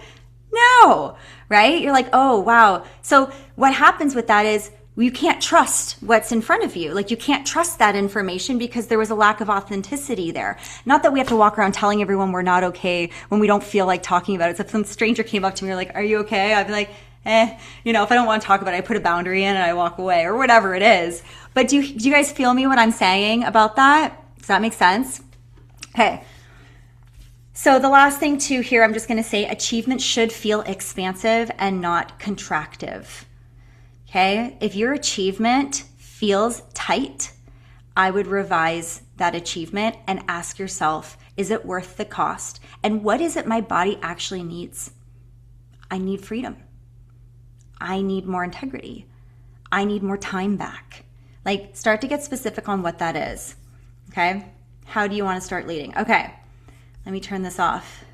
No, right? You're like, oh, wow. So what happens with that is you can't trust what's in front of you. Like you can't trust that information because there was a lack of authenticity there. Not that we have to walk around telling everyone we're not okay when we don't feel like talking about it. So if some stranger came up to me and like, are you okay? I'd be like, if I don't want to talk about it, I put a boundary in and I walk away or whatever it is. But do you guys feel me what I'm saying about that? Does that make sense? Okay. So the last thing too here, I'm just going to say achievement should feel expansive and not contractive. Okay. If your achievement feels tight, I would revise that achievement and ask yourself, is it worth the cost? And what is it my body actually needs? I need freedom. I need more integrity. I need more time back. Like start to get specific on what that is. Okay. How do you want to start leading? Okay. Let me turn this off.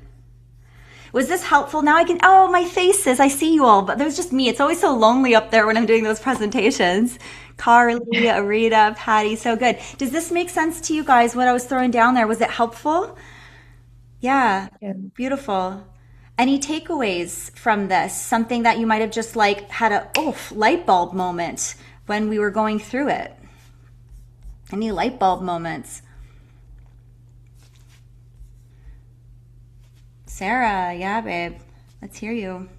Was this helpful? Now I can, oh, my faces, I see you all, but there's just me. It's always so lonely up there when I'm doing those presentations. Carly, Arita, Patty, so good. Does this make sense to you guys, what I was throwing down there? Was it helpful? Yeah. Beautiful. Any takeaways from this? Something that you might have just like had a light bulb moment when we were going through it? Any light bulb moments? Sarah, yeah, babe. Let's hear you.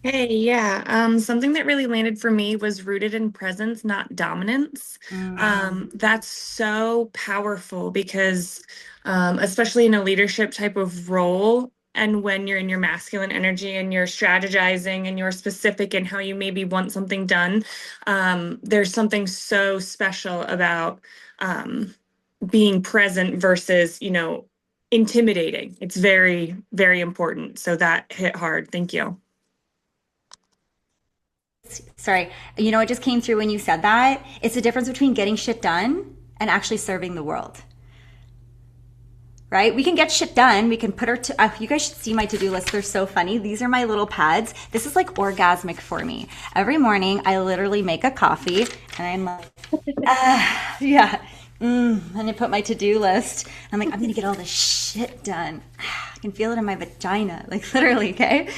Hey, yeah. Something that really landed for me was rooted in presence, not dominance. That's so powerful because, especially in a leadership type of role, and when you're in your masculine energy and you're strategizing and you're specific in how you maybe want something done, there's something so special about being present versus, intimidating. It's very, very important. So that hit hard. Thank you. Sorry, you know, it just came through when you said that. It's the difference between getting shit done and actually serving the world. Right? We can get shit done. We can put our, you guys should see my to-do list. They're so funny. These are my little pads. This is like orgasmic for me. Every morning I literally make a coffee and I'm like, yeah. And I put my to-do list. I'm like, I'm going to get all this shit done. I can feel it in my vagina, like literally. Okay.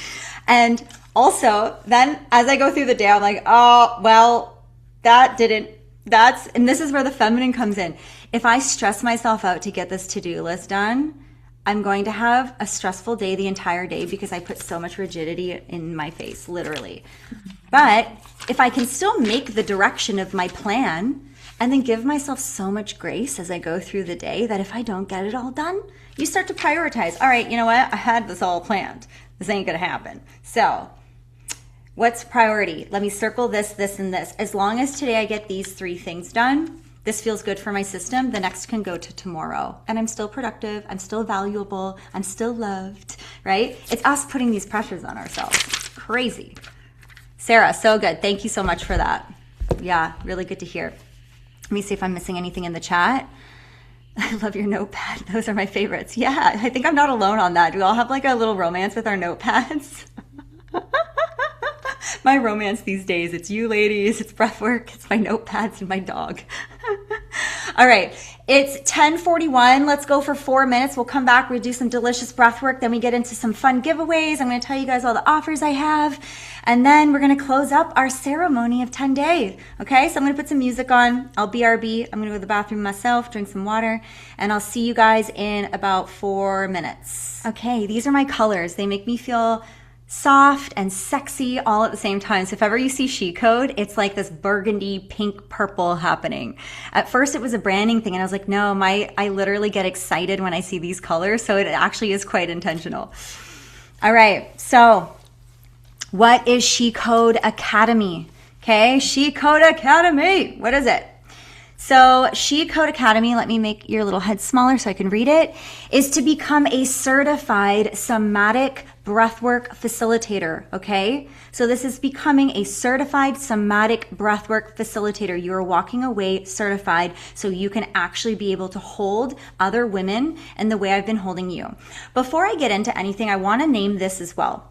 And also then as I go through the day, I'm like, oh, well, and this is where the feminine comes in. If I stress myself out to get this to-do list done, I'm going to have a stressful day the entire day because I put so much rigidity in my face, literally. But if I can still make the direction of my plan and then give myself so much grace as I go through the day that if I don't get it all done, you start to prioritize. All right, you know what? I had this all planned. This ain't going to happen. So what's priority? Let me circle this, this, and this. As long as today I get these 3 things done, this feels good for my system, the next can go to tomorrow. And I'm still productive, I'm still valuable, I'm still loved, right? It's us putting these pressures on ourselves. It's crazy. Sarah, so good. Thank you so much for that. Yeah, really good to hear. Let me see if I'm missing anything in the chat. I love your notepad. Those are my favorites. Yeah, I think I'm not alone on that. Do we all have like a little romance with our notepads? My romance these days, it's you ladies, it's breathwork, it's my notepads and my dog. All right, it's 10:41. Let's go for 4 minutes. We'll come back, we'll do some delicious breathwork, then we get into some fun giveaways. I'm going to tell you guys all the offers I have, and then we're going to close up our ceremony of 10 days. Okay, so I'm going to put some music on. I'll BRB. I'm going to go to the bathroom myself, drink some water, and I'll see you guys in about 4 minutes. Okay, these are my colors. They make me feel soft and sexy all at the same time. So if ever you see SheCode, it's like this burgundy, pink, purple happening. At first it was a branding thing and I was like, no, I literally get excited when I see these colors. So it actually is quite intentional. All right. So what is SheCode Academy? Okay. SheCode Academy. What is it? So SheCode Academy, let me make your little head smaller so I can read it, is to become a certified somatic breathwork facilitator, okay? So this is becoming a certified somatic breathwork facilitator. You are walking away certified so you can actually be able to hold other women in the way I've been holding you. Before I get into anything, I want to name this as well.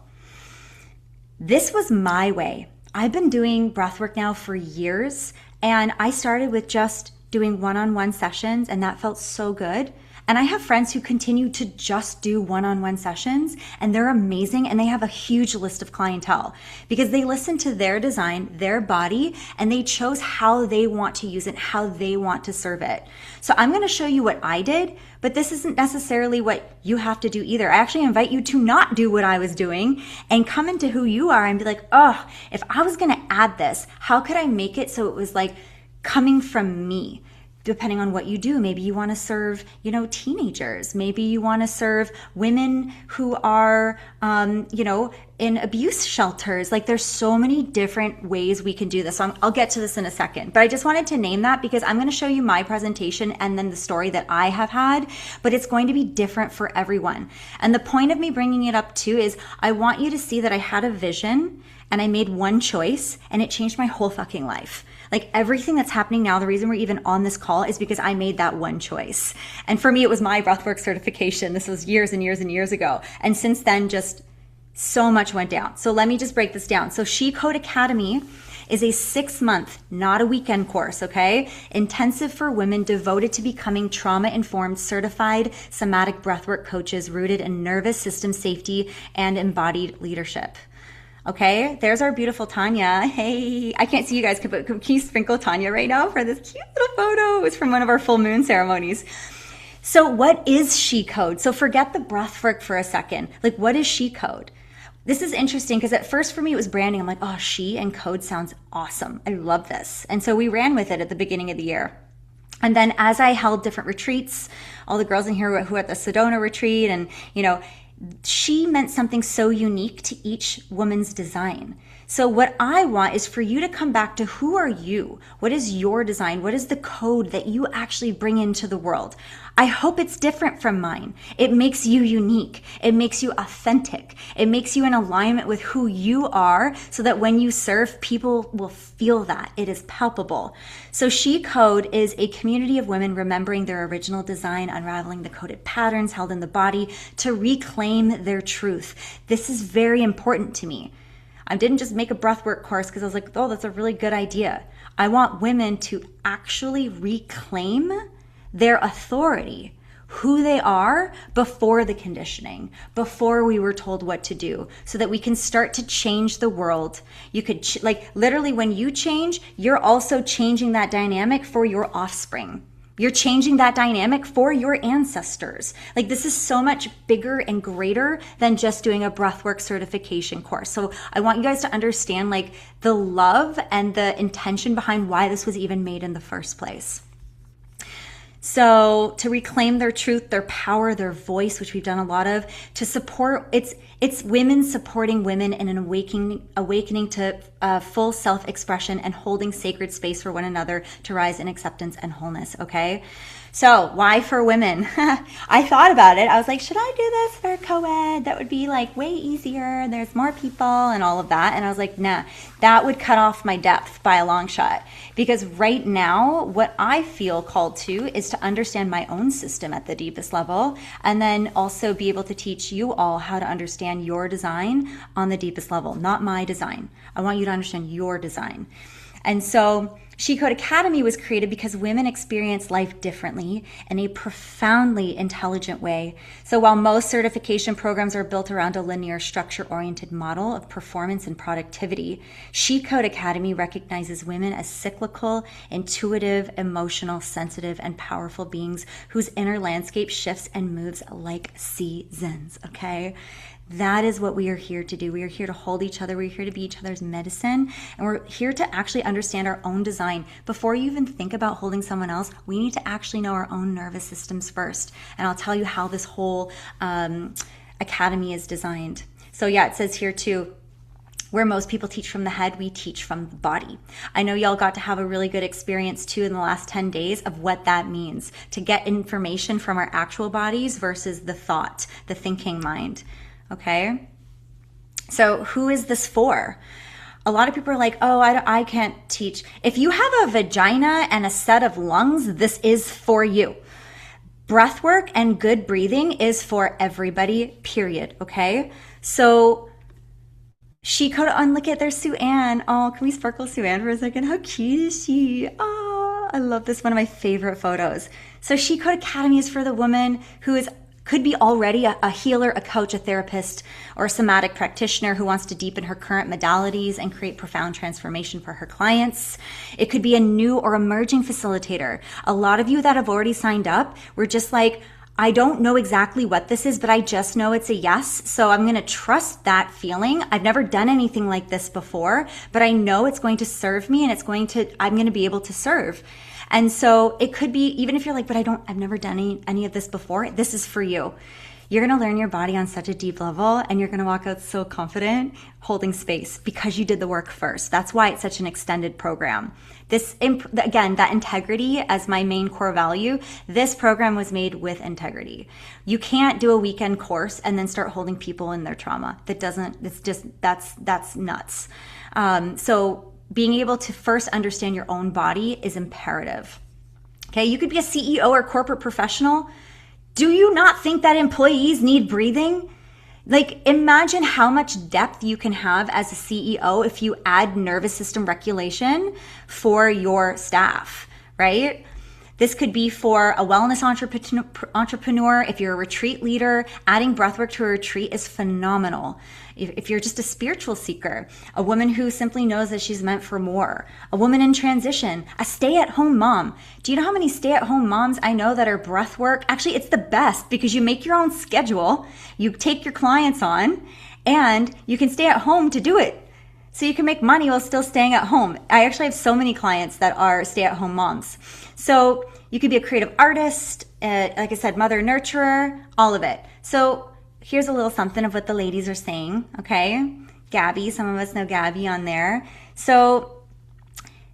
This was my way. I've been doing breathwork now for years, and I started with just doing one-on-one sessions, and that felt so good. And I have friends who continue to just do one-on-one sessions, and they're amazing, and they have a huge list of clientele because they listen to their design, their body, and they chose how they want to use it, how they want to serve it. So I'm going to show you what I did, but this isn't necessarily what you have to do either. I actually invite you to not do what I was doing and come into who you are and be like, oh, if I was going to add this, how could I make it so it was like coming from me? Depending on what you do, maybe you want to serve, teenagers. Maybe you want to serve women who are, in abuse shelters. Like there's so many different ways we can do this. So I'll get to this in a second, but I just wanted to name that because I'm going to show you my presentation and then the story that I have had, but it's going to be different for everyone. And the point of me bringing it up too is I want you to see that I had a vision and I made one choice and it changed my whole fucking life. Like everything that's happening now, the reason we're even on this call is because I made that one choice. And for me, it was my breathwork certification. This was years and years and years ago. And since then, just so much went down. So let me just break this down. So SheCode Academy is a 6-month, not a weekend course, okay? Intensive for women devoted to becoming trauma-informed, certified somatic breathwork coaches rooted in nervous system safety and embodied leadership. Okay, there's our beautiful Tanya. Hey, I can't see you guys, but can you sprinkle Tanya right now for this cute little photo? It's from one of our full moon ceremonies. So what is she code? So forget the breathwork for a second. Like, what is she code? This is interesting because at first for me it was branding. I'm like, oh, she and code sounds awesome. I love this. And so we ran with it at the beginning of the year. And then as I held different retreats, all the girls in here who were at the Sedona retreat, and she meant something so unique to each woman's design. So what I want is for you to come back to, who are you? What is your design? What is the code that you actually bring into the world? I hope it's different from mine. It makes you unique. It makes you authentic. It makes you in alignment with who you are, so that when you serve, people will feel that. It is palpable. So She Code is a community of women remembering their original design, unraveling the coded patterns held in the body to reclaim their truth. This is very important to me. I didn't just make a breathwork course because I was like, oh, that's a really good idea. I want women to actually reclaim their authority, who they are before the conditioning, before we were told what to do, so that we can start to change the world. You could, literally when you change, you're also changing that dynamic for your offspring. You're changing that dynamic for your ancestors. This is so much bigger and greater than just doing a breathwork certification course. So I want you guys to understand the love and the intention behind why this was even made in the first place. So to reclaim their truth, their power, their voice, which we've done a lot of, to support, it's women supporting women in an awakening to full self-expression and holding sacred space for one another to rise in acceptance and wholeness, okay? So why for women? I thought about it. I was like, should I do this for co-ed? That would be way easier. There's more people and all of that. And I was like, nah, that would cut off my depth by a long shot. Because right now, what I feel called to is to understand my own system at the deepest level, and then also be able to teach you all how to understand your design on the deepest level, not my design. I want you to understand your design. And so She Code Academy was created because women experience life differently in a profoundly intelligent way. So while most certification programs are built around a linear, structure-oriented model of performance and productivity, She Code Academy recognizes women as cyclical, intuitive, emotional, sensitive, and powerful beings whose inner landscape shifts and moves like seasons, okay? That is what we are here to do. We are here to hold each other. We're here to be each other's medicine. And we're here to actually understand our own design. Before you even think about holding someone else, we need to actually know our own nervous systems first. And I'll tell you how this whole academy is designed. So yeah, it says here too, where most people teach from the head, we teach from the body. I know y'all got to have a really good experience too in the last 10 days of what that means, to get information from our actual bodies versus the thought, the thinking mind. Okay, so who is this for? A lot of people are like, oh, I can't teach. If you have a vagina and a set of lungs, this is for you. Breathwork and good breathing is for everybody, period, okay? So She Code, oh, look at, there's Sue Ann. Oh, can we sparkle Sue Ann for a second? How cute is she? Oh, I love this, one of my favorite photos. So She Code Academy is for the woman who could be already a healer, a coach, a therapist, or a somatic practitioner who wants to deepen her current modalities and create profound transformation for her clients. It could be a new or emerging facilitator. A lot of you that have already signed up were just like, I don't know exactly what this is, but I just know it's a yes. So I'm going to trust that feeling. I've never done anything like this before, but I know it's going to serve me, and I'm going to be able to serve. And so it could be, even if you're like, but I've never done any of this before, this is for you. You're going to learn your body on such a deep level, and you're going to walk out so confident, holding space, because you did the work first. That's why it's such an extended program. Again, that integrity as my main core value, this program was made with integrity. You can't do a weekend course and then start holding people in their trauma. That's nuts. So being able to first understand your own body is imperative. Okay, you could be a CEO or corporate professional. Do you not think that employees need breathing? Like, imagine how much depth you can have as a CEO if you add nervous system regulation for your staff, right? This could be for a wellness entrepreneur. If you're a retreat leader, adding breathwork to a retreat is phenomenal. If you're just a spiritual seeker, a woman who simply knows that she's meant for more, a woman in transition, a stay-at-home mom. Do you know how many stay-at-home moms I know that are breathwork? Actually, it's the best because you make your own schedule, you take your clients on, and you can stay at home to do it. So you can make money while still staying at home. I actually have so many clients that are stay-at-home moms. So you could be a creative artist, like I said, mother nurturer, all of it. So here's a little something of what the ladies are saying, okay? Gabby, some of us know Gabby on there. So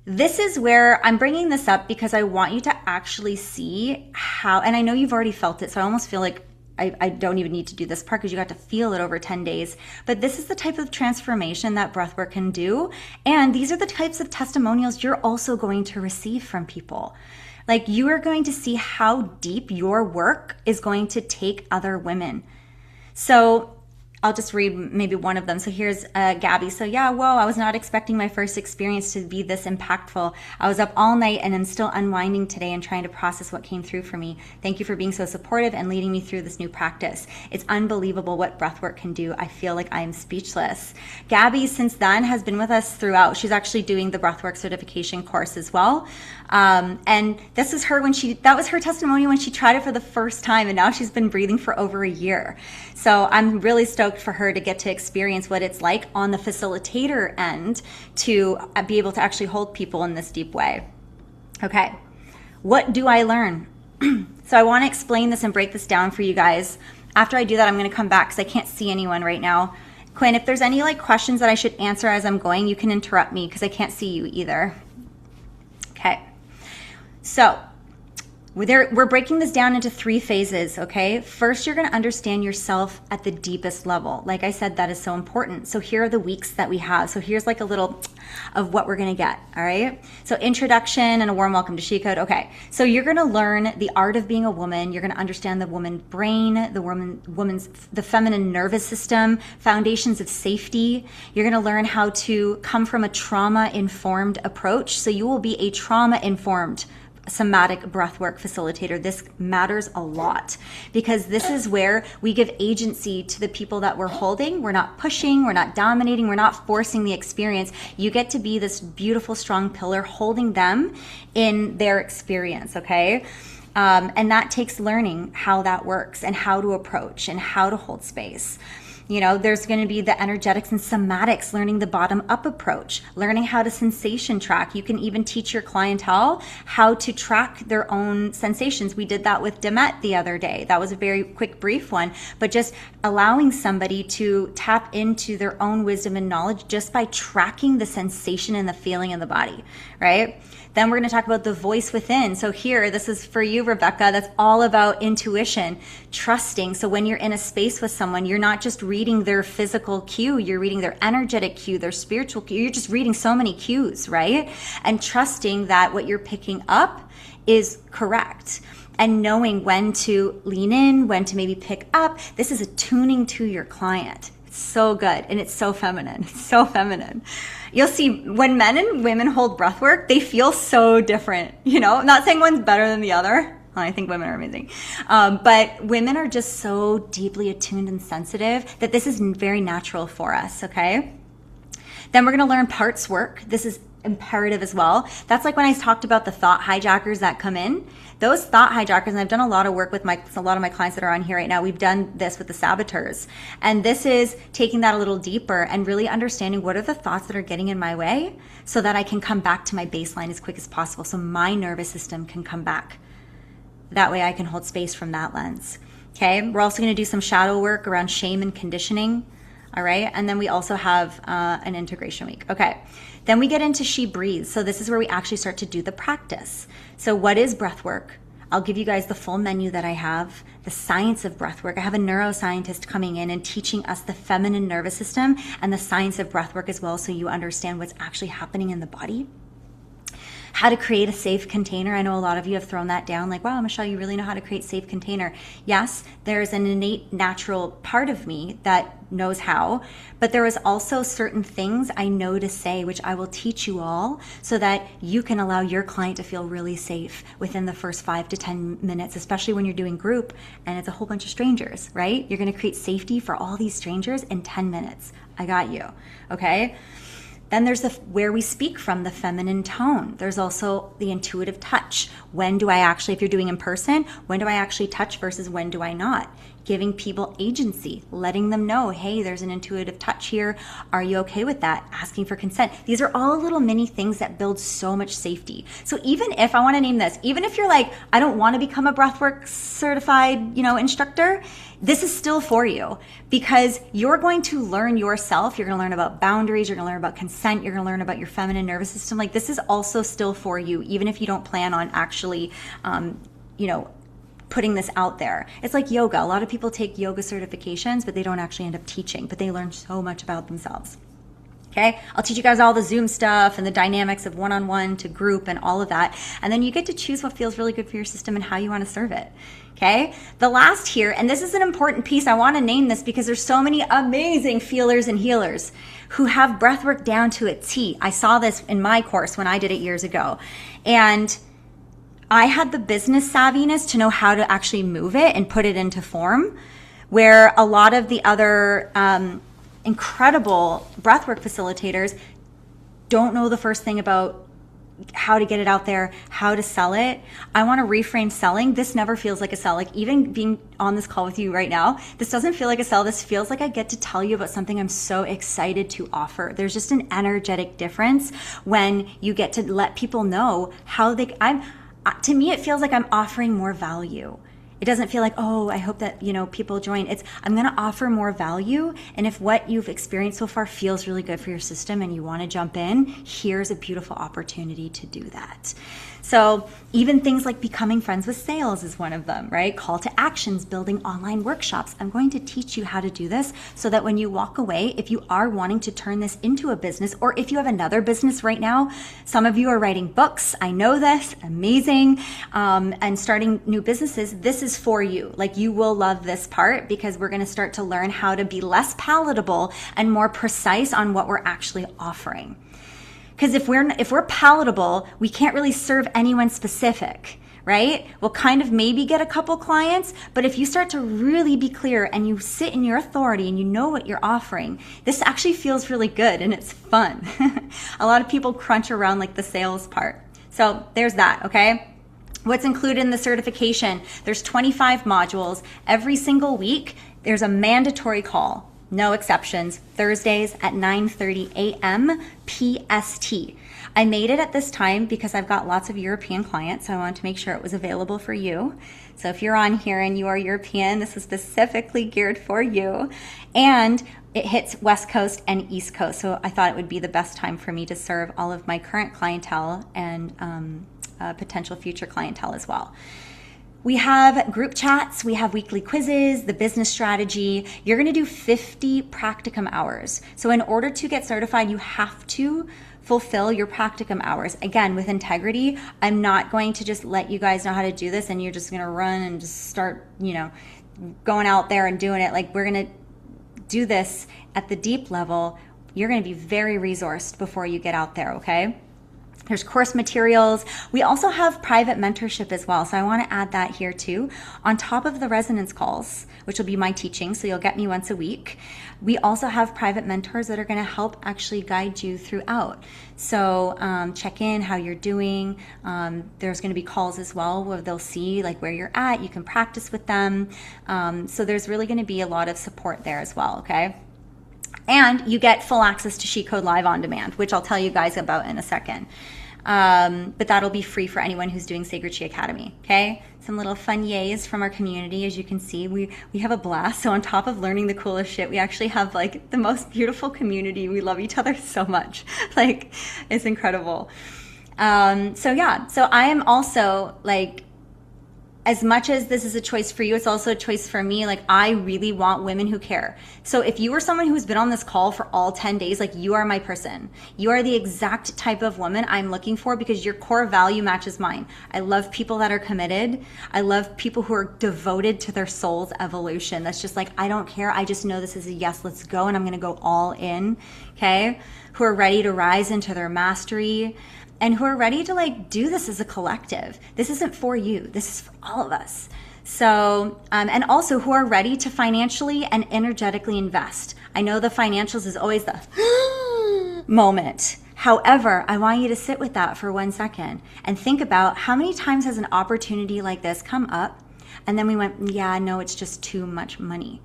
this is where I'm bringing this up because I want you to actually see how, and I know you've already felt it, so I almost feel like I don't even need to do this part because you got to feel it over 10 days. But this is the type of transformation that breathwork can do. And these are the types of testimonials you're also going to receive from people. Like, you are going to see how deep your work is going to take other women. So I'll just read maybe one of them. So here's Gabby. So yeah, whoa, I was not expecting my first experience to be this impactful. I was up all night and I'm still unwinding today and trying to process what came through for me. Thank you for being so supportive and leading me through this new practice. It's unbelievable what breathwork can do. I feel like I'm speechless. Gabby, since then, has been with us throughout. She's actually doing the breathwork certification course as well. And this is her that was her testimony when she tried it for the first time, and now she's been breathing for over a year. So I'm really stoked for her to get to experience what it's like on the facilitator end to be able to actually hold people in this deep way. Okay, what do I learn? So I want to explain this and break this down for you guys. After I do that, I'm going to come back because I can't see anyone right now. Quinn, if there's any questions that I should answer as I'm going, you can interrupt me because I can't see you either. Okay, so we're breaking this down into 3 phases, okay? First, you're going to understand yourself at the deepest level. Like I said, that is so important. So here are the weeks that we have. So here's like a little of what we're going to get, all right? So introduction and a warm welcome to She Code. Okay, so you're going to learn the art of being a woman. You're going to understand the woman brain, the feminine nervous system, foundations of safety. You're going to learn how to come from a trauma-informed approach. So you will be a trauma-informed somatic breathwork facilitator. This matters a lot because this is where we give agency to the people that we're holding. We're not pushing, we're not dominating, we're not forcing the experience. You get to be this beautiful, strong pillar holding them in their experience, okay? And that takes learning how that works and how to approach and how to hold space. You know, there's going to be the energetics and somatics, learning the bottom-up approach, learning how to sensation track. You can even teach your clientele how to track their own sensations. We did that with Demet the other day. That was a very quick, brief one, but just allowing somebody to tap into their own wisdom and knowledge just by tracking the sensation and the feeling in the body, right? Then we're going to talk about the voice within. So here, this is for you, Rebecca. That's all about intuition, trusting. So when you're in a space with someone, you're not just reading their physical cue, you're reading their energetic cue, their spiritual cue. You're just reading so many cues, right? And trusting that what you're picking up is correct. And knowing when to lean in, when to maybe pick up. This is attuning to your client. It's so good. And it's so feminine. It's so feminine. You'll see when men and women hold breath work, they feel so different. You know, I'm not saying one's better than the other. I think women are amazing. But women are just so deeply attuned and sensitive that this is very natural for us, okay? Then we're going to learn parts work. This is imperative as well. That's like when I talked about the thought hijackers that come in. Those thought hijackers, and I've done a lot of work with a lot of my clients that are on here right now. We've done this with the saboteurs. And this is taking that a little deeper and really understanding what are the thoughts that are getting in my way so that I can come back to my baseline as quick as possible so my nervous system can come back. That way I can hold space from that lens. Okay, we're also going to do some shadow work around shame and conditioning. All right, and then we also have an integration week. Okay, then we get into SheBreathes. So this is where we actually start to do the practice. So what is breath work? I'll give you guys the full menu that I have, the science of breath work. I have a neuroscientist coming in and teaching us the feminine nervous system and the science of breath work as well, so you understand what's actually happening in the body. How to create a safe container. I know a lot of you have thrown that down like, wow, Michelle, you really know how to create safe container. Yes, there's an innate natural part of me that knows how, but there is also certain things I know to say, which I will teach you all so that you can allow your client to feel really safe within the first 5 to 10 minutes, especially when you're doing group and it's a whole bunch of strangers, right? You're going to create safety for all these strangers in 10 minutes. I got you. Okay. Then there's where we speak from, the feminine tone. There's also the intuitive touch. When do I actually, if you're doing in person, when do I actually touch versus when do I not? Giving people agency, letting them know, hey, there's an intuitive touch here. Are you okay with that? Asking for consent. These are all little mini things that build so much safety. So even if, I want to name this, even if you're like, I don't want to become a breathwork certified, instructor, this is still for you because you're going to learn yourself. You're going to learn about boundaries. You're going to learn about consent. You're going to learn about your feminine nervous system. Like this is also still for you, even if you don't plan on actually, putting this out there. It's like yoga. A lot of people take yoga certifications, but they don't actually end up teaching, but they learn so much about themselves. Okay, I'll teach you guys all the Zoom stuff and the dynamics of one-on-one to group and all of that. And then you get to choose what feels really good for your system and how you want to serve it. Okay, the last here, and this is an important piece. I want to name this because there's so many amazing feelers and healers who have breathwork down to a T. I saw this in my course when I did it years ago. And I had the business savviness to know how to actually move it and put it into form, where a lot of the other incredible breathwork facilitators don't know the first thing about how to get it out there, how to sell it. I want to reframe selling. This never feels like a sell. Like even being on this call with you right now, this doesn't feel like a sell. This feels like I get to tell you about something I'm so excited to offer. There's just an energetic difference when you get to let people know how to me, it feels like I'm offering more value. It doesn't feel like, oh, I hope that, people join. I'm going to offer more value. And if what you've experienced so far feels really good for your system and you want to jump in, here's a beautiful opportunity to do that. So even things like becoming friends with sales is one of them, right? Call to actions, building online workshops. I'm going to teach you how to do this so that when you walk away, if you are wanting to turn this into a business, or if you have another business right now, some of you are writing books. I know this, amazing. And starting new businesses, this is for you. Like you will love this part because we're going to start to learn how to be less palatable and more precise on what we're actually offering. Because if we're palatable, we can't really serve anyone specific, right? We'll kind of maybe get a couple clients, but if you start to really be clear and you sit in your authority and you know what you're offering, this actually feels really good and it's fun. A lot of people crunch around like the sales part. So there's that, okay? What's included in the certification? There's 25 modules. Every single week, there's a mandatory call. No exceptions, Thursdays at 9:30 a.m. PST. I made it at this time because I've got lots of European clients, so I wanted to make sure it was available for you. So if you're on here and you are European, this is specifically geared for you. And it hits West Coast and East Coast, so I thought it would be the best time for me to serve all of my current clientele and potential future clientele as well. We have group chats, we have weekly quizzes, the business strategy. You're gonna do 50 practicum hours. So in order to get certified, you have to fulfill your practicum hours. Again, with integrity, I'm not going to just let you guys know how to do this and you're just gonna run and just start, going out there and doing it. Like we're gonna do this at the deep level. You're gonna be very resourced before you get out there, okay? There's course materials. We also have private mentorship as well. So I want to add that here too. On top of the resonance calls, which will be my teaching, so you'll get me once a week. We also have private mentors that are going to help actually guide you throughout. So check in how you're doing. There's going to be calls as well where they'll see like where you're at. You can practice with them. So there's really going to be a lot of support there as well, okay? And you get full access to SheCode Live on demand, which I'll tell you guys about in a second. But that'll be free for anyone who's doing Sacred She Academy, okay? Some little fun yays from our community. As you can see, we have a blast. So on top of learning the coolest shit, we actually have like the most beautiful community. We love each other so much. Like, it's incredible. So I am also like as much as this is a choice for you, it's also a choice for me. Like, I really want women who care. So if you are someone who's been on this call for all 10 days, like, you are my person. You are the exact type of woman I'm looking for because your core value matches mine. I love people that are committed. I love people who are devoted to their soul's evolution. That's just like, I don't care. I just know this is a yes, let's go. And I'm going to go all in. Okay. Who are ready to rise into their mastery, and who are ready to like do this as a collective. This isn't for you. This is for all of us. So, and also who are ready to financially and energetically invest. I know the financials is always the moment. However, I want you to sit with that for 1 second and think about how many times has an opportunity like this come up and then we went, yeah, no, it's just too much money.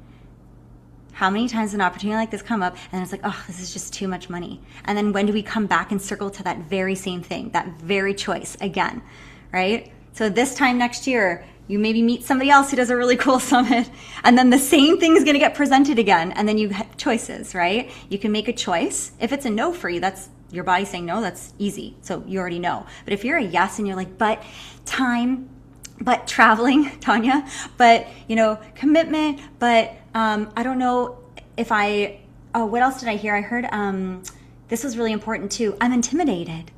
How many times an opportunity like this come up and it's like, oh, this is just too much money. And then when do we come back and circle to that very same thing, that very choice again, right? So this time next year, you maybe meet somebody else who does a really cool summit, and then the same thing is going to get presented again. And then you have choices, right? You can make a choice. If it's a no for you, that's your body saying no, that's easy. So you already know. But if you're a yes and you're like, but time, but traveling, Tanya, but, you know, commitment, but I don't know if what else did I hear? I heard this was really important too. I'm intimidated.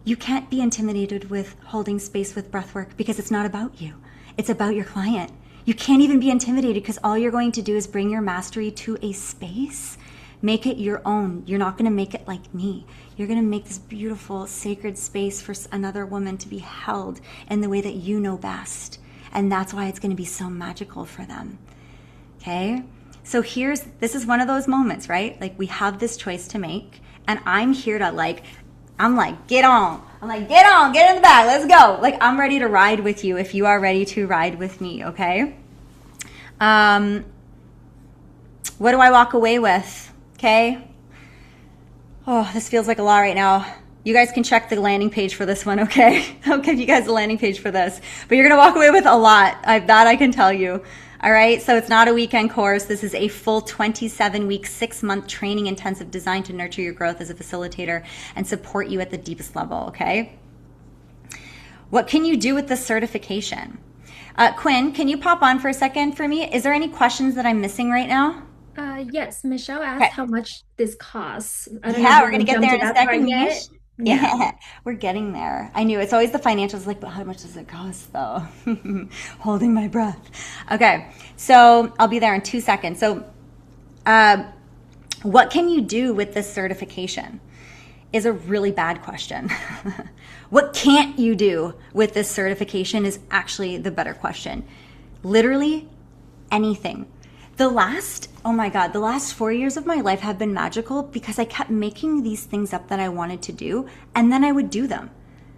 You can't be intimidated with holding space with breathwork because it's not about you. It's about your client. You can't even be intimidated because all you're going to do is bring your mastery to a space. Make it your own. You're not going to make it like me. You're going to make this beautiful, sacred space for another woman to be held in the way that you know best. And that's why it's going to be so magical for them. Okay? So this is one of those moments, right? Like, we have this choice to make, and I'm here to get on. I'm like, get on, get in the bag, let's go. Like, I'm ready to ride with you if you are ready to ride with me, okay? What do I walk away with? Okay? Oh, this feels like a lot right now. You guys can check the landing page for this one, okay? I'll give you guys the landing page for this. But you're going to walk away with a lot. That I can tell you. All right, so it's not a weekend course. This is a full 27-week, 6-month training intensive designed to nurture your growth as a facilitator and support you at the deepest level, okay? What can you do with the certification? Quinn, can you pop on for a second for me? Is there any questions that I'm missing right now? Yes, Michelle asked how much this costs. I don't know Yeah, if we're you going to get want there to in a jump to that second. part yet. Yeah, we're getting there. I knew it's always the financials, like, but how much does it cost though? Holding my breath. Okay, so I'll be there in 2 seconds. So what can you do with this certification is a really bad question. What can't you do with this certification is actually the better question. Literally anything. The last 4 years of my life have been magical because I kept making these things up that I wanted to do, and then I would do them.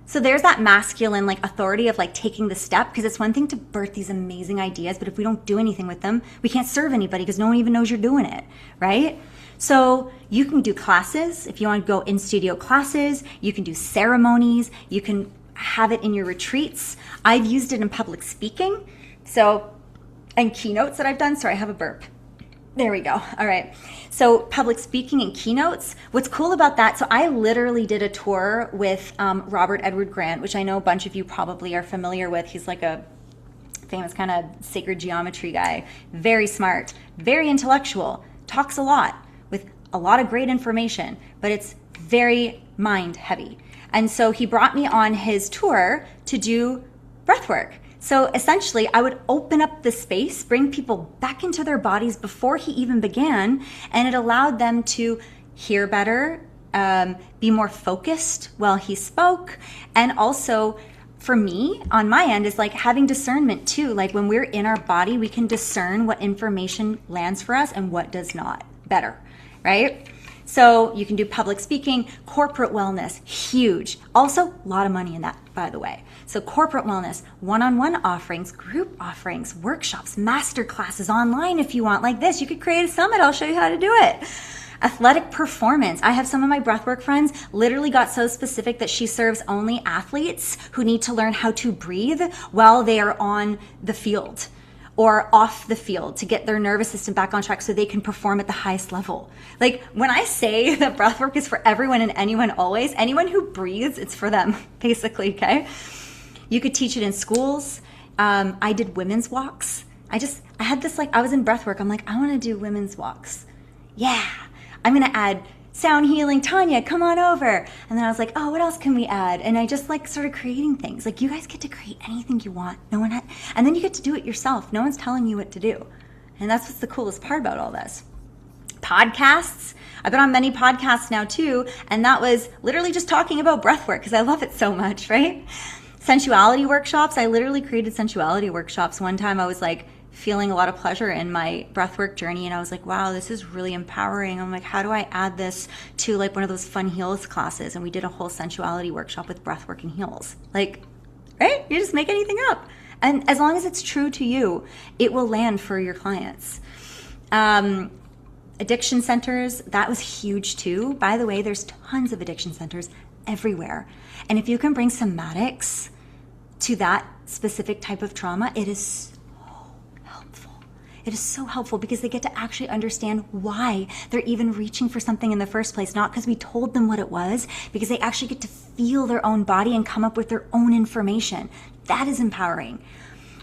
So there's that masculine like authority of like taking the step, because it's one thing to birth these amazing ideas, but if we don't do anything with them, we can't serve anybody because no one even knows you're doing it, right? So you can do classes. If you want to go in studio classes, you can do ceremonies, you can have it in your retreats. I've used it in public speaking. And keynotes that I've done. Sorry, I have a burp. There we go. All right. So public speaking and keynotes. What's cool about that, so I literally did a tour with Robert Edward Grant, which I know a bunch of you probably are familiar with. He's like a famous kind of sacred geometry guy. Very smart, very intellectual, talks a lot with a lot of great information, but it's very mind heavy. And so he brought me on his tour to do breathwork. So essentially, I would open up the space, bring people back into their bodies before he even began, and it allowed them to hear better, be more focused while he spoke, and also for me, on my end, is like having discernment too. Like when we're in our body, we can discern what information lands for us and what does not better, right? So you can do public speaking, corporate wellness, huge. Also, a lot of money in that, by the way. So corporate wellness, one-on-one offerings, group offerings, workshops, master classes online if you want. Like this, you could create a summit. I'll show you how to do it. Athletic performance. I have some of my breathwork friends literally got so specific that she serves only athletes who need to learn how to breathe while they are on the field or off the field to get their nervous system back on track so they can perform at the highest level. Like when I say that breathwork is for everyone and anyone always, anyone who breathes, it's for them, basically, okay? You could teach it in schools. I did women's walks. I had this, like, I was in breathwork. I'm like, I want to do women's walks. Yeah. I'm going to add sound healing. Tanya, come on over. And then I was like, oh, what else can we add? And I just like started creating things. Like, you guys get to create anything you want. And then you get to do it yourself. No one's telling you what to do. And that's what's the coolest part about all this. Podcasts. I've been on many podcasts now too. And that was literally just talking about breathwork because I love it so much, right? Sensuality workshops. I literally created sensuality workshops. One time I was like, feeling a lot of pleasure in my breathwork journey, and I was like, wow, this is really empowering. I'm like, how do I add this to like one of those fun heels classes? And we did a whole sensuality workshop with breathwork and heels. Like, right? You just make anything up. And as long as it's true to you, it will land for your clients. Addiction centers, that was huge too. By the way, there's tons of addiction centers everywhere. And if you can bring somatics to that specific type of trauma, it is so helpful because they get to actually understand why they're even reaching for something in the first place. Not because we told them what it was, because they actually get to feel their own body and come up with their own information. That is empowering.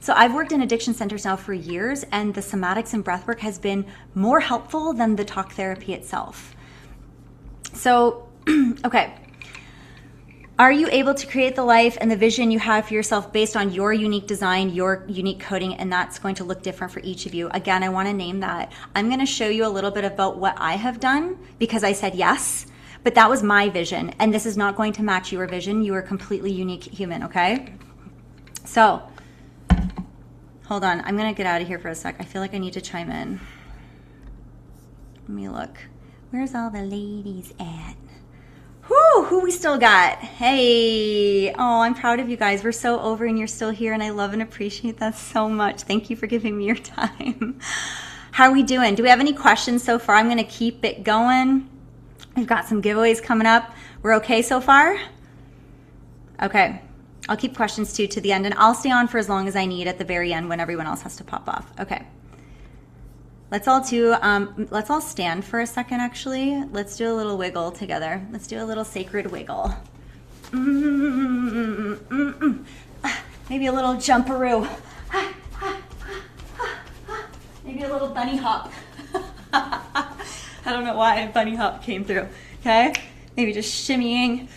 So I've worked in addiction centers now for years, and the somatics and breathwork has been more helpful than the talk therapy itself. So, okay. Are you able to create the life and the vision you have for yourself based on your unique design, your unique coding, and that's going to look different for each of you? Again, I want to name that. I'm going to show you a little bit about what I have done because I said yes, but that was my vision, and this is not going to match your vision. You are a completely unique human, okay? So, hold on. I'm going to get out of here for a sec. I feel like I need to chime in. Let me look. Where's all the ladies at? Who we still got? Hey, oh, I'm proud of you guys. We're so over and you're still here, and I love and appreciate that so much. Thank you for giving me your time. How are we doing? Do we have any questions so far? I'm going to keep it going. We've got some giveaways coming up. We're okay so far? Okay. I'll keep questions too to the end, and I'll stay on for as long as I need at the very end when everyone else has to pop off. Okay. Let's all stand for a second, actually. Let's do a little wiggle together. Let's do a little sacred wiggle. Maybe a little jumperoo. Maybe a little bunny hop. I don't know why a bunny hop came through. Okay? Maybe just shimmying.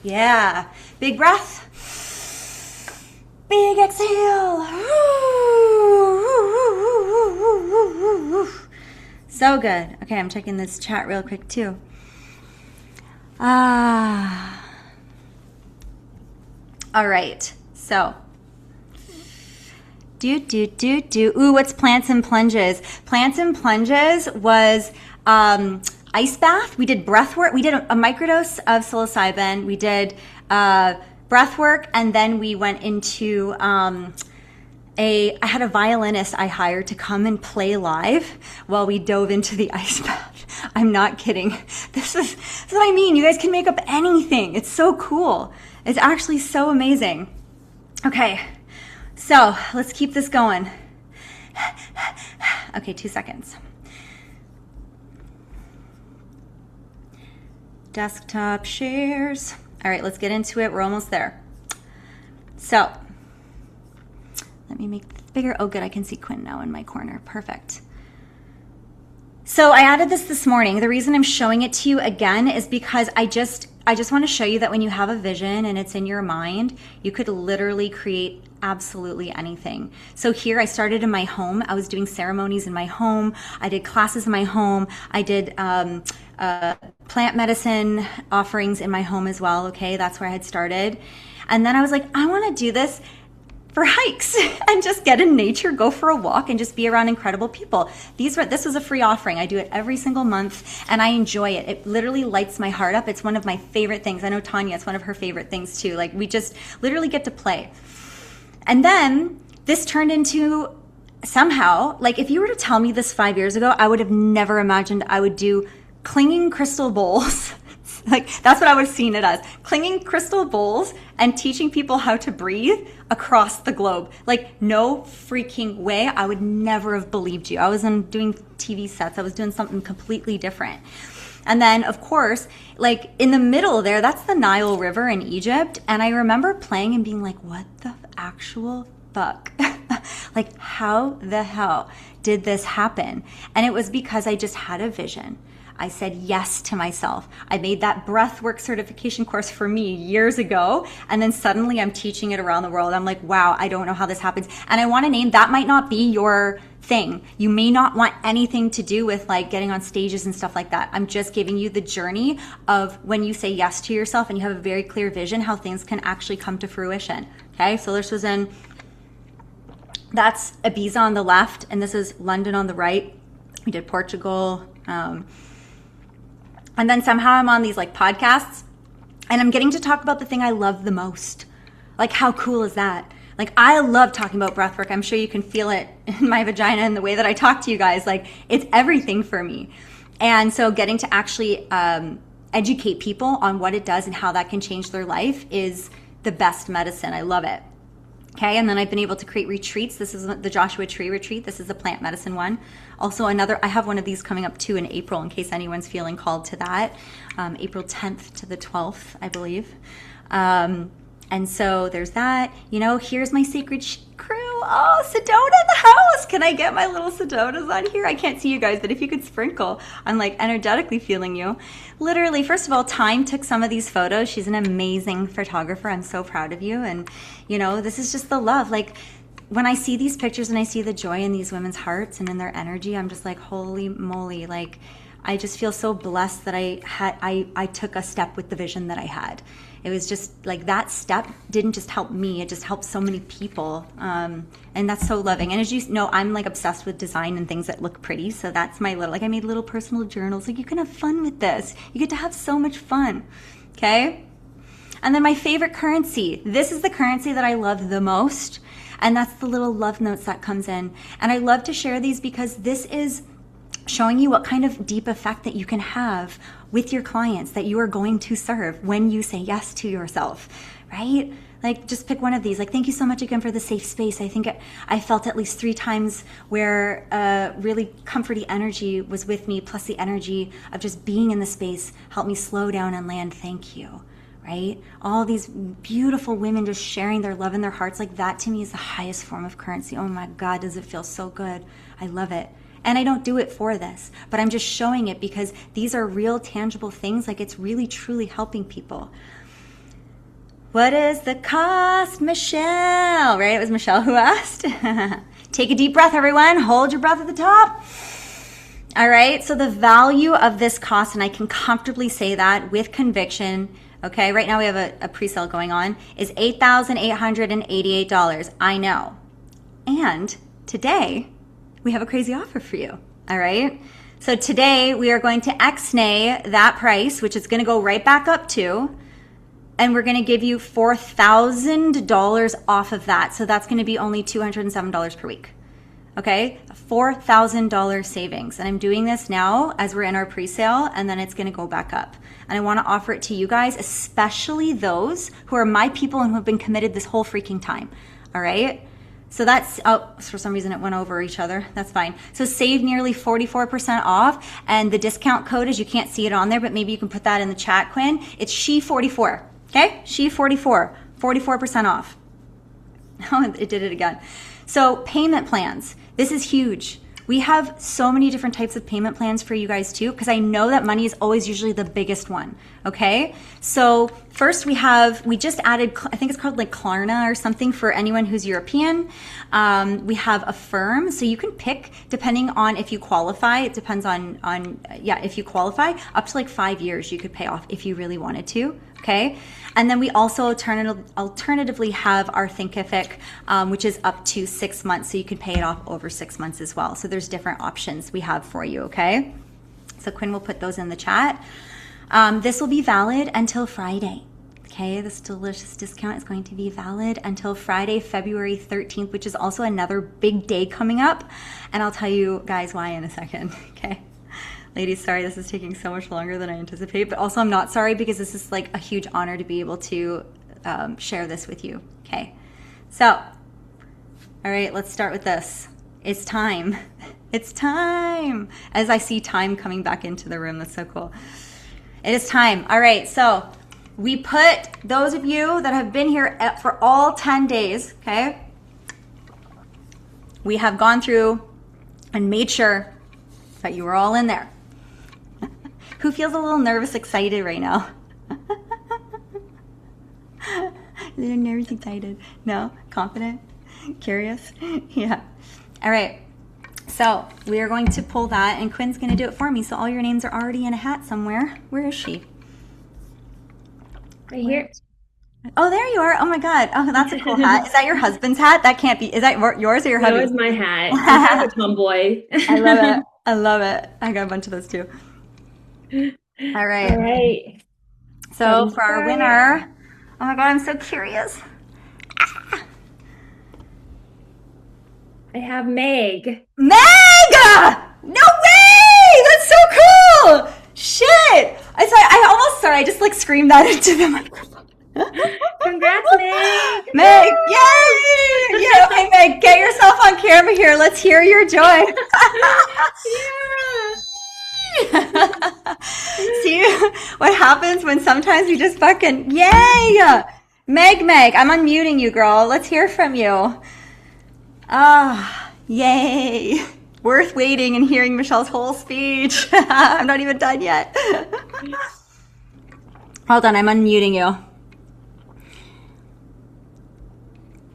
Yeah. Big breath. Big exhale. So good. Okay, I'm checking this chat real quick too. All right. So, Ooh, what's plants and plunges? Plants and plunges was ice bath. We did breath work. We did a microdose of psilocybin. We did breath work, and then we went into I had a violinist I hired to come and play live while we dove into the ice bath. I'm not kidding. This is what I mean. You guys can make up anything. It's so cool. It's actually so amazing. Okay, so let's keep this going. Okay, 2 seconds. Desktop shares. All right, let's get into it. We're almost there. So let me make this bigger. Oh, good. I can see Quinn now in my corner. Perfect. So I added this morning. The reason I'm showing it to you again is because I just want to show you that when you have a vision and it's in your mind, you could literally create absolutely anything. So here I started in my home. I was doing ceremonies in my home. I did classes in my home. I did plant medicine offerings in my home as well. Okay, that's where I had started. And then I was like, I want to do this for hikes and just get in nature, go for a walk, and just be around incredible people. This was a free offering. I do it every single month, and I enjoy it. It literally lights my heart up. It's one of my favorite things. I know Tanya, it's one of her favorite things too. Like, we just literally get to play. And then this turned into somehow, like, if you were to tell me this 5 years ago, I would have never imagined I would do clinging crystal bowls. Like, that's what I would have seen it as. Clinging crystal bowls and teaching people how to breathe across the globe. Like, no freaking way. I would never have believed you. I was doing TV sets. I was doing something completely different. And then, of course, like in the middle there, that's the Nile River in Egypt. And I remember playing and being like, what the actual fuck? Like, how the hell did this happen? And it was because I just had a vision. I said yes to myself. I made that breathwork certification course for me years ago. And then suddenly I'm teaching it around the world. I'm like, wow, I don't know how this happens. And I want to name, that might not be your thing. You may not want anything to do with like getting on stages and stuff like that. I'm just giving you the journey of when you say yes to yourself and you have a very clear vision, how things can actually come to fruition. Okay, so this was that's Ibiza on the left, and this is London on the right. We did Portugal. And then somehow I'm on these like podcasts and I'm getting to talk about the thing I love the most. Like, how cool is that? Like, I love talking about breathwork. I'm sure you can feel it in my vagina and the way that I talk to you guys. Like, it's everything for me. And so getting to actually educate people on what it does and how that can change their life is the best medicine. I love it. Okay, and then I've been able to create retreats. This is the Joshua Tree retreat. This is the plant medicine one. Also I have one of these coming up too in April in case anyone's feeling called to that. April 10th to the 12th, I believe. And so there's that. You know, here's my sacred crew. Oh, Sedona in the house. Can I get my little Sedonas on here? I can't see you guys, but if you could sprinkle, I'm like energetically feeling you. Literally, first of all, Time took some of these photos. She's an amazing photographer. I'm so proud of you. And, you know, this is just the love. Like, when I see these pictures and I see the joy in these women's hearts and in their energy, I'm just like, holy moly. Like, I just feel so blessed that I took a step with the vision that I had. It was just like that step didn't just help me, it just helped so many people. And that's so loving. And as you know, I'm like obsessed with design and things that look pretty. So that's my little, like I made little personal journals. Like, you can have fun with this. You get to have so much fun. Okay. And then my favorite currency. This is the currency that I love the most. And that's the little love notes that comes in. And I love to share these because this is showing you what kind of deep effect that you can have with your clients that you are going to serve when you say yes to yourself, right? Like, just pick one of these. Like, thank you so much again for the safe space. I think I felt at least 3 times where really comforting energy was with me, plus the energy of just being in the space helped me slow down and land. Thank you, right? All these beautiful women just sharing their love in their hearts. Like, that to me is the highest form of currency. Oh my God, does it feel so good? I love it. And I don't do it for this, but I'm just showing it because these are real tangible things. Like, it's really truly helping people. What is the cost, Michelle? Right? It was Michelle who asked. Take a deep breath, everyone. Hold your breath at the top. All right. So the value of this cost, and I can comfortably say that with conviction, okay, right now we have a pre-sale going on, is $8,888. I know. And today, we have a crazy offer for you, all right? So today we are going to ex-nay that price, which is gonna go right back up to, and we're gonna give you $4,000 off of that. So that's gonna be only $207 per week, okay? $4,000 savings. And I'm doing this now as we're in our pre-sale, and then it's gonna go back up. And I wanna offer it to you guys, especially those who are my people and who have been committed this whole freaking time, all right? So that's, oh, for some reason it went over each other. That's fine. So save nearly 44% off. And the discount code is, you can't see it on there, but maybe you can put that in the chat, Quinn. It's SHE44, okay? SHE44, 44% off. Oh, it did it again. So payment plans. This is huge. We have so many different types of payment plans for you guys too, because I know that money is always usually the biggest one, okay? So first we just added, I think it's called like Klarna or something for anyone who's European. We have Affirm, so you can pick depending on if you qualify. It depends on if you qualify, up to like 5 years you could pay off if you really wanted to, okay? And then we also alternatively have our Thinkific, which is up to 6 months. So you can pay it off over 6 months as well. So there's different options we have for you, okay? So Quinn will put those in the chat. This will be valid until Friday, okay? This delicious discount is going to be valid until Friday, February 13th, which is also another big day coming up. And I'll tell you guys why in a second, okay? Ladies, sorry this is taking so much longer than I anticipate, but also I'm not sorry because this is like a huge honor to be able to share this with you, okay? So, all right, let's start with this. It's time. It's time. As I see time coming back into the room. That's so cool. It is time. All right. So we put those of you that have been here for all 10 days, okay? We have gone through and made sure that you were all in there. Who feels a little nervous, excited right now? A little nervous, excited. No? Confident? Curious? Yeah. All right. So we are going to pull that, and Quinn's going to do it for me. So all your names are already in a hat somewhere. Where is she? Right here. Oh, there you are. Oh my God. Oh, that's a cool hat. Is that your husband's hat? That can't be. Is that yours or your husband's? That was my hat. I'm kind of a tomboy. I love it. I love it. I got a bunch of those too. All right. All right. So for our winner, oh my God, I'm so curious. I have Meg. Meg! No way! That's so cool! Shit! I just like screamed that into the microphone. Congrats, Meg! Meg, yay! Yeah, okay, Meg, get yourself on camera here. Let's hear your joy. See what happens when sometimes we just fucking, yay! Meg, I'm unmuting you, girl. Let's hear from you. Ah, yay. Worth waiting and hearing Michelle's whole speech. I'm not even done yet. Hold on, I'm unmuting you.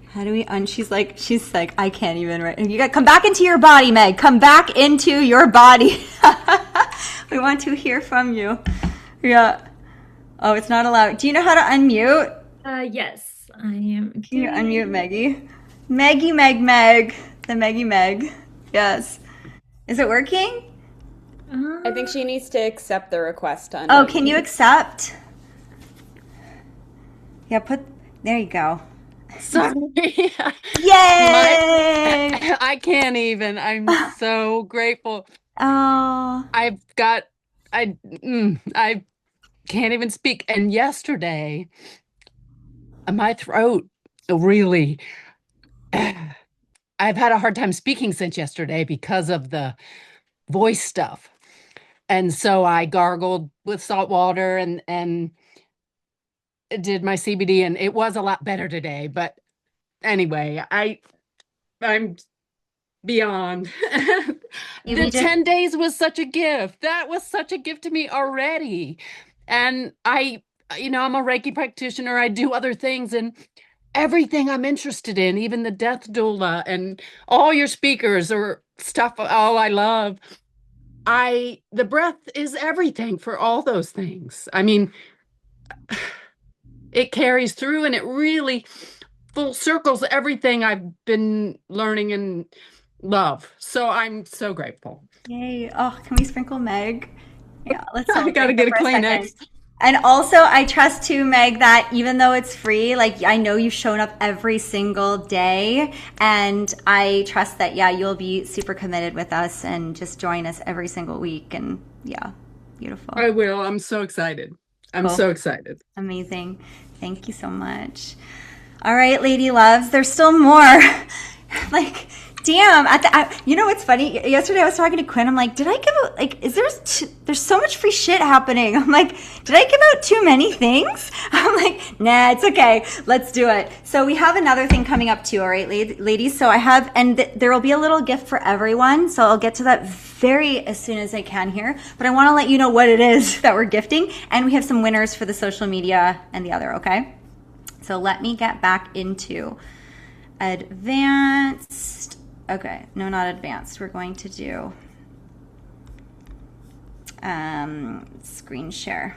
How do we she's like, I can't even write. You got come back into your body, Meg. Come back into your body. We want to hear from you. Yeah. Oh, it's not allowed. Do you know how to unmute? Yes, I am. Can you unmute Maggie? Meg. The Meg. Yes. Is it working? I think she needs to accept the request on. Oh, can you accept? Yeah, there you go. Sorry. Yay! I can't even. I'm so grateful. Oh. I can't even speak. And yesterday, my throat really, I've had a hard time speaking since yesterday because of the voice stuff. And so I gargled with salt water and did my CBD, and it was a lot better today. But anyway, I'm beyond. The 10 days was such a gift. That was such a gift to me already. And I'm a Reiki practitioner. I do other things, and everything I'm interested in, even the death doula and all your speakers or stuff. Oh, I love. The breath is everything for all those things. I mean, it carries through, and it really full circles everything I've been learning and love. So I'm so grateful. Yay. Oh, can we sprinkle Meg? Yeah, let's I gotta get a Kleenex. And also, I trust too, Meg, that even though it's free, like I know you've shown up every single day, and I trust that, yeah, you'll be super committed with us and just join us every single week. And yeah, beautiful. I will. I'm so excited. I'm so excited. Amazing. Thank you so much. All right, lady loves, there's still more. Like, damn. You know what's funny? Yesterday I was talking to Quinn. I'm like, did I give out, like, there's so much free shit happening. I'm like, did I give out too many things? I'm like, nah, it's okay. Let's do it. So we have another thing coming up too, all right, ladies? So I have, and there will be a little gift for everyone. So I'll get to that as soon as I can here. But I want to let you know what it is that we're gifting. And we have some winners for the social media and the other, okay? So let me get back into advanced. Okay, no, not advanced. We're going to do screen share.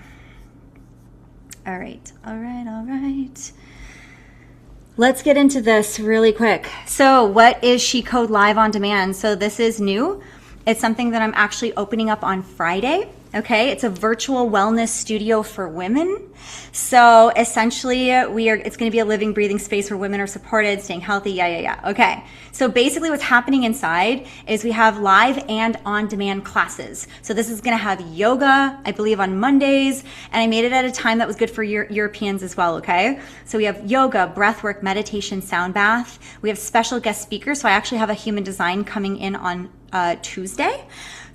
All right. Let's get into this really quick. So what is SheCode Live on Demand? So this is new. It's something that I'm actually opening up on Friday. Okay, it's a virtual wellness studio for women. So essentially, it's going to be a living, breathing space where women are supported, staying healthy. Yeah. Okay. So basically, what's happening inside is we have live and on-demand classes. So this is going to have yoga, I believe, on Mondays, and I made it at a time that was good for Europeans as well. Okay. So we have yoga, breathwork, meditation, sound bath. We have special guest speakers. So I actually have a human design coming in on Tuesday.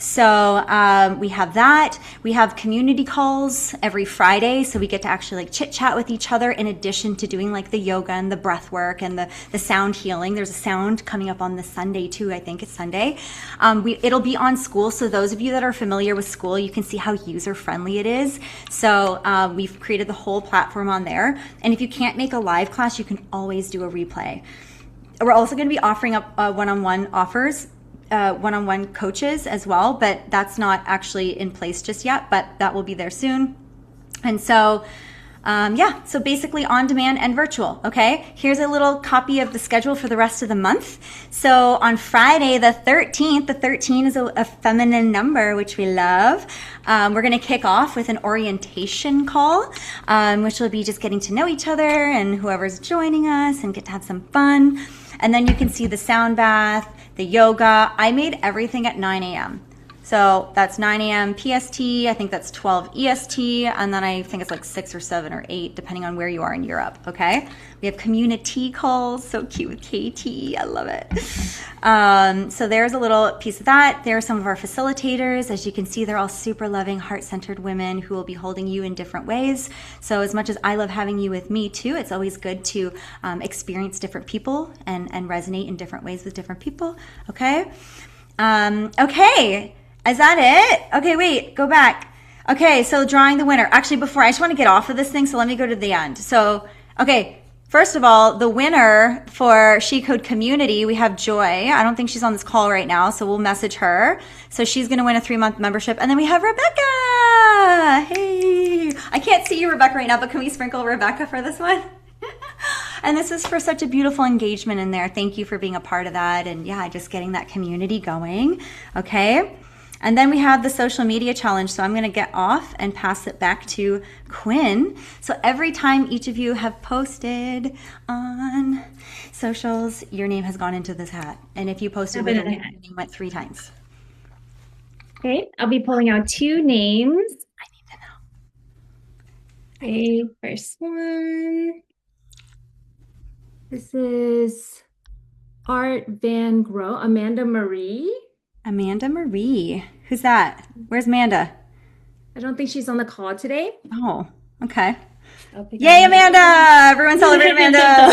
So we have that. We have community calls every Friday. So we get to actually like chit chat with each other in addition to doing like the yoga and the breath work and the sound healing. There's a sound coming up on this Sunday too. I think it's Sunday. It'll be on School. So those of you that are familiar with School, you can see how user friendly it is. So we've created the whole platform on there. And if you can't make a live class, you can always do a replay. We're also going to be offering up one-on-one offers, one-on-one coaches as well, but that's not actually in place just yet, but that will be there soon. And so, so basically on demand and virtual, okay? Here's a little copy of the schedule for the rest of the month. So on Friday, the 13th, the 13 is a feminine number, which we love. We're going to kick off with an orientation call, which will be just getting to know each other and whoever's joining us and get to have some fun. And then you can see the sound bath, the yoga. I made everything at 9 a.m. So that's 9 a.m. PST. I think that's 12 EST. And then I think it's like 6 or 7 or 8, depending on where you are in Europe. Okay. We have community calls. So cute with KT. I love it. So there's a little piece of that. There are some of our facilitators. As you can see, they're all super loving, heart-centered women who will be holding you in different ways. So as much as I love having you with me too, it's always good to experience different people and resonate in different ways with different people. Okay. Okay. Is that it? Okay, wait, go back. Okay, so drawing the winner. Actually, before, I just want to get off of this thing, so let me go to the end. So, okay, first of all, the winner for She Code Community, we have Joy. I don't think she's on this call right now, so we'll message her. So she's going to win a 3-month membership. And then we have Rebecca. Hey, I can't see you, Rebecca, right now, but can we sprinkle Rebecca for this one? And this is for such a beautiful engagement in there. Thank you for being a part of that. And yeah, just getting that community going. Okay. And then we have the social media challenge. So I'm going to get off and pass it back to Quinn. So every time each of you have posted on socials, your name has gone into this hat. And if you posted with your name went 3 times. Okay, I'll be pulling out 2 names. I need to know. Okay, first one. This is Art Van Gro, Amanda Marie. Amanda Marie. Who's that? Where's Amanda? I don't think she's on the call today. Oh, okay. I'll Yay, Amanda! Everyone celebrate Amanda.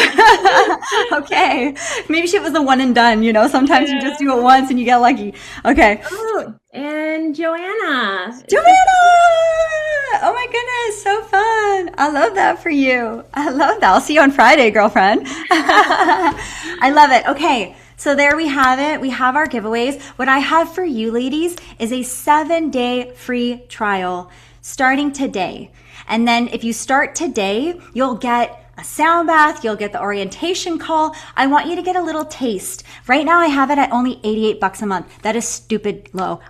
Okay. Maybe she was the one and done, you know? Sometimes you just do it once and you get lucky. Okay. Oh, and Joanna. Joanna! Oh my goodness, so fun. I love that for you. I love that. I'll see you on Friday, girlfriend. I love it. Okay. So there we have it. We have our giveaways. What I have for you ladies is a 7-day free trial starting today. And then if you start today, you'll get a sound bath, you'll get the orientation call. I want you to get a little taste. Right now I have it at only $88 a month. That is stupid low.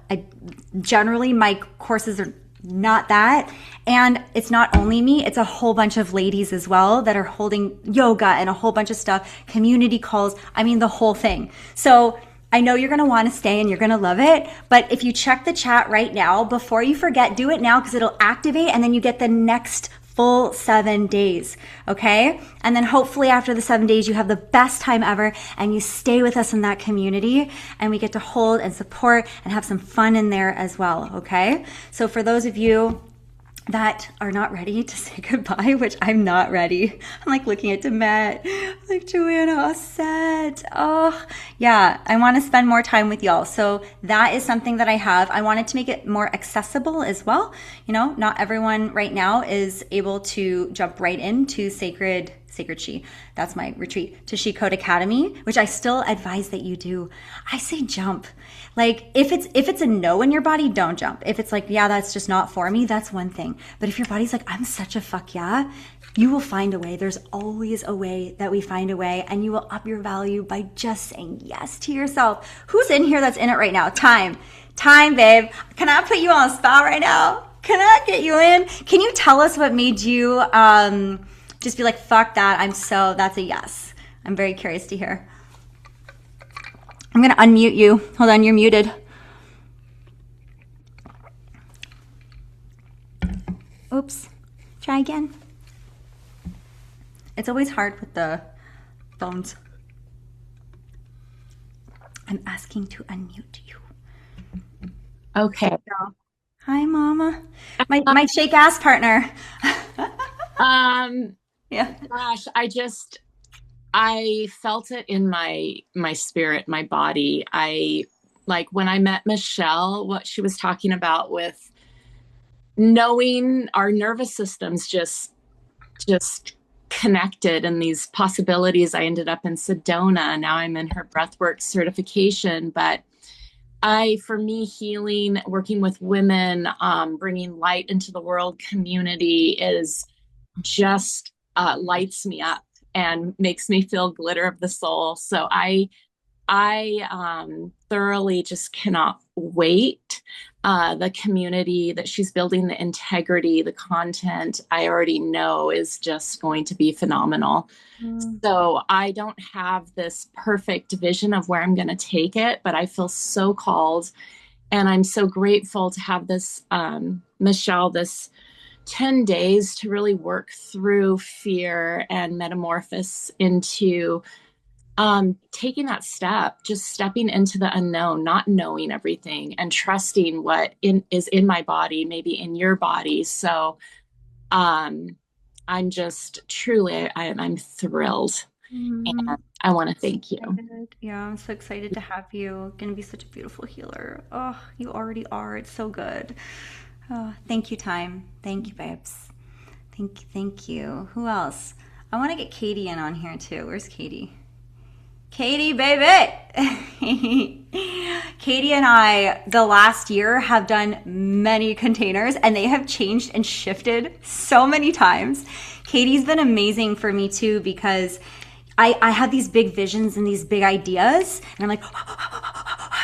Generally my courses are not that. And it's not only me, it's a whole bunch of ladies as well that are holding yoga and a whole bunch of stuff, community calls. I mean, the whole thing. So I know you're going to want to stay and you're going to love it. But if you check the chat right now, before you forget, do it now because it'll activate and then you get the next full 7 days. Okay. And then hopefully after the 7 days, you have the best time ever and you stay with us in that community and we get to hold and support and have some fun in there as well. Okay. So for those of you that are not ready to say goodbye, which I'm not ready. I'm like looking at Demet, like Joanna, all set. Oh, yeah, I want to spend more time with y'all. So that is something that I have. I wanted to make it more accessible as well. You know, not everyone right now is able to jump right into Sacred She. That's my retreat to She Code Academy, which I still advise that you do. I say jump. Like if it's a no in your body, don't jump. If it's like, yeah, that's just not for me, that's one thing. But if your body's like, I'm such a fuck yeah, you will find a way. There's always a way that we find a way, and you will up your value by just saying yes to yourself. Who's in here that's in it right now? Time, babe. Can I put you on the spot right now? Can I get you in? Can you tell us what made you just be like, fuck that, that's a yes. I'm very curious to hear. I'm going to unmute you. Hold on, you're muted. Oops. Try again. It's always hard with the phones. I'm asking to unmute you. Okay. Hi, Mama. My shake ass partner. Um, Yeah. gosh, I felt it in my spirit, my body. I like when I met Michelle, what she was talking about with knowing our nervous systems just connected and these possibilities. I ended up in Sedona. Now I'm in her breathwork certification. But for me, healing, working with women, bringing light into the world community is just lights me up and makes me feel glitter of the soul. So I thoroughly just cannot wait. The community that she's building, the integrity, the content, I already know is just going to be phenomenal. So I don't have this perfect vision of where I'm going to take it, but I feel so called. And I'm so grateful to have this, Michelle, this 10 days to really work through fear and metamorphose into taking that step, just stepping into the unknown, not knowing everything and trusting what is in my body, maybe in your body. So I'm just truly, I'm thrilled. And I want to thank you. Yeah, I'm so excited to have you. Gonna be such a beautiful healer. Oh, you already are. It's so good. Oh, thank you, time. Thank you, babes. Thank you. Who else? I want to get Katie in on here too. Where's Katie? Katie, baby! Katie and I, the last year, have done many containers and they have changed and shifted so many times. Katie's been amazing for me too because I have these big visions and these big ideas and I'm like,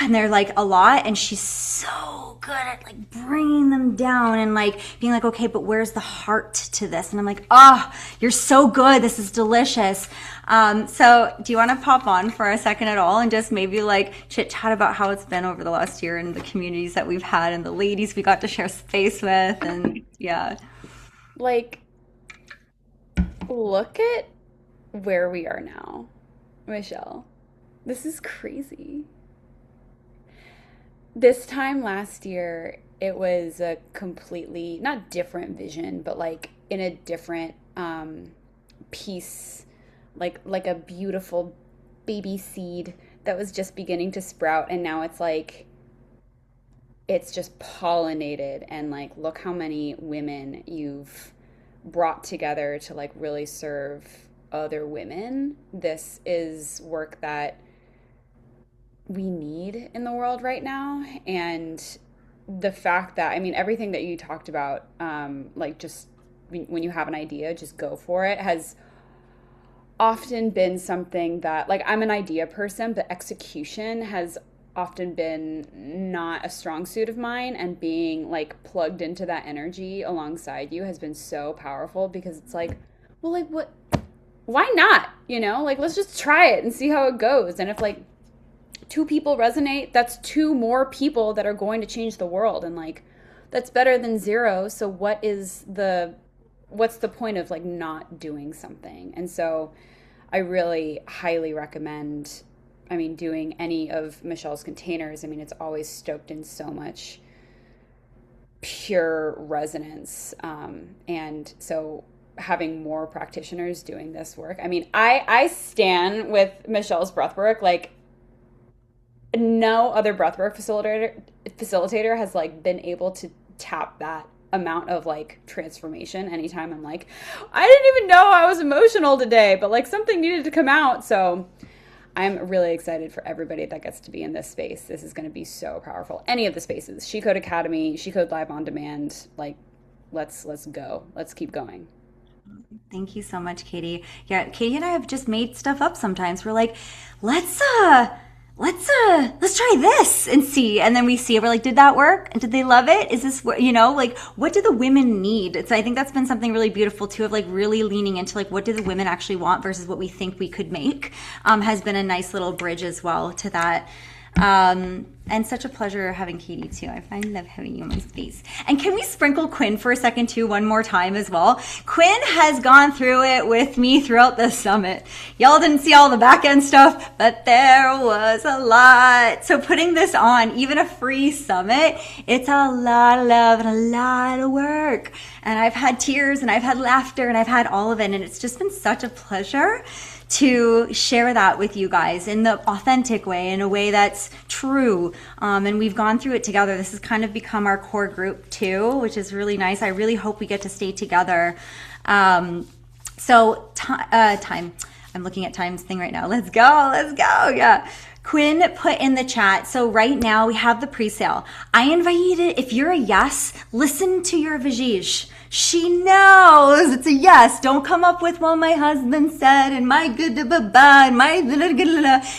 and they're like a lot, and she's so good at like bringing them down and like being like, okay, but where's the heart to this? And I'm like, oh, you're so good. This is delicious. So do you want to pop on for a second at all and just maybe like chit chat about how it's been over the last year and the communities that we've had and the ladies we got to share space with? And yeah. Like, look at where we are now, Michelle. This is crazy. This time last year, it was a completely, not different vision, but like in a different piece, like a beautiful baby seed that was just beginning to sprout. And now it's like, it's just pollinated. And like, look how many women you've brought together to like really serve other women. This is work that we need in the world right now. And the fact that, I mean, everything that you talked about, like just when you have an idea, just go for it, has often been something that, like, I'm an idea person, but execution has often been not a strong suit of mine, and being like plugged into that energy alongside you has been so powerful, because it's like, well, like, what, why not, like, let's just try it and see how it goes. And if like 2 people resonate, that's 2 more people that are going to change the world, and like that's better than 0. So what's the point of like not doing something? And so I really highly recommend, I mean, doing any of Michelle's containers. I mean, it's always stoked in so much pure resonance. And so having more practitioners doing this work, I mean, I stand with Michelle's breathwork. Like, no other breathwork facilitator has like been able to tap that amount of like transformation. Anytime I'm like, I didn't even know I was emotional today, but like something needed to come out. So I'm really excited for everybody that gets to be in this space. This is going to be so powerful. Any of the spaces, SheCode Academy, SheCode Live on Demand, like let's go. Let's keep going. Thank you so much, Katie. Yeah, Katie and I have just made stuff up sometimes. We're like, let's try this and see. And then we see, we're like, did that work? And did they love it? Is this what, like, what do the women need? So I think that's been something really beautiful too, of like really leaning into like, what do the women actually want versus what we think we could make, has been a nice little bridge as well to that. And such a pleasure having Katie too. I love having you in my space. And can we sprinkle Quinn for a second too, one more time as well? Quinn has gone through it with me throughout the summit. Y'all didn't see all the back end stuff, but there was a lot. So putting this on, even a free summit, it's a lot of love and a lot of work. And I've had tears and I've had laughter and I've had all of it. And it's just been such a pleasure to share that with you guys in the authentic way, in a way that's true. And we've gone through it together. This has kind of become our core group too, which is really nice. I really hope we get to stay together. Time. I'm looking at time's thing right now. Let's go. Yeah. Quinn put in the chat. So right now we have the pre-sale. I invited, if you're a yes, listen to your Vajish. She knows it's a yes. Don't come up with, well, my husband said, and my good, and my,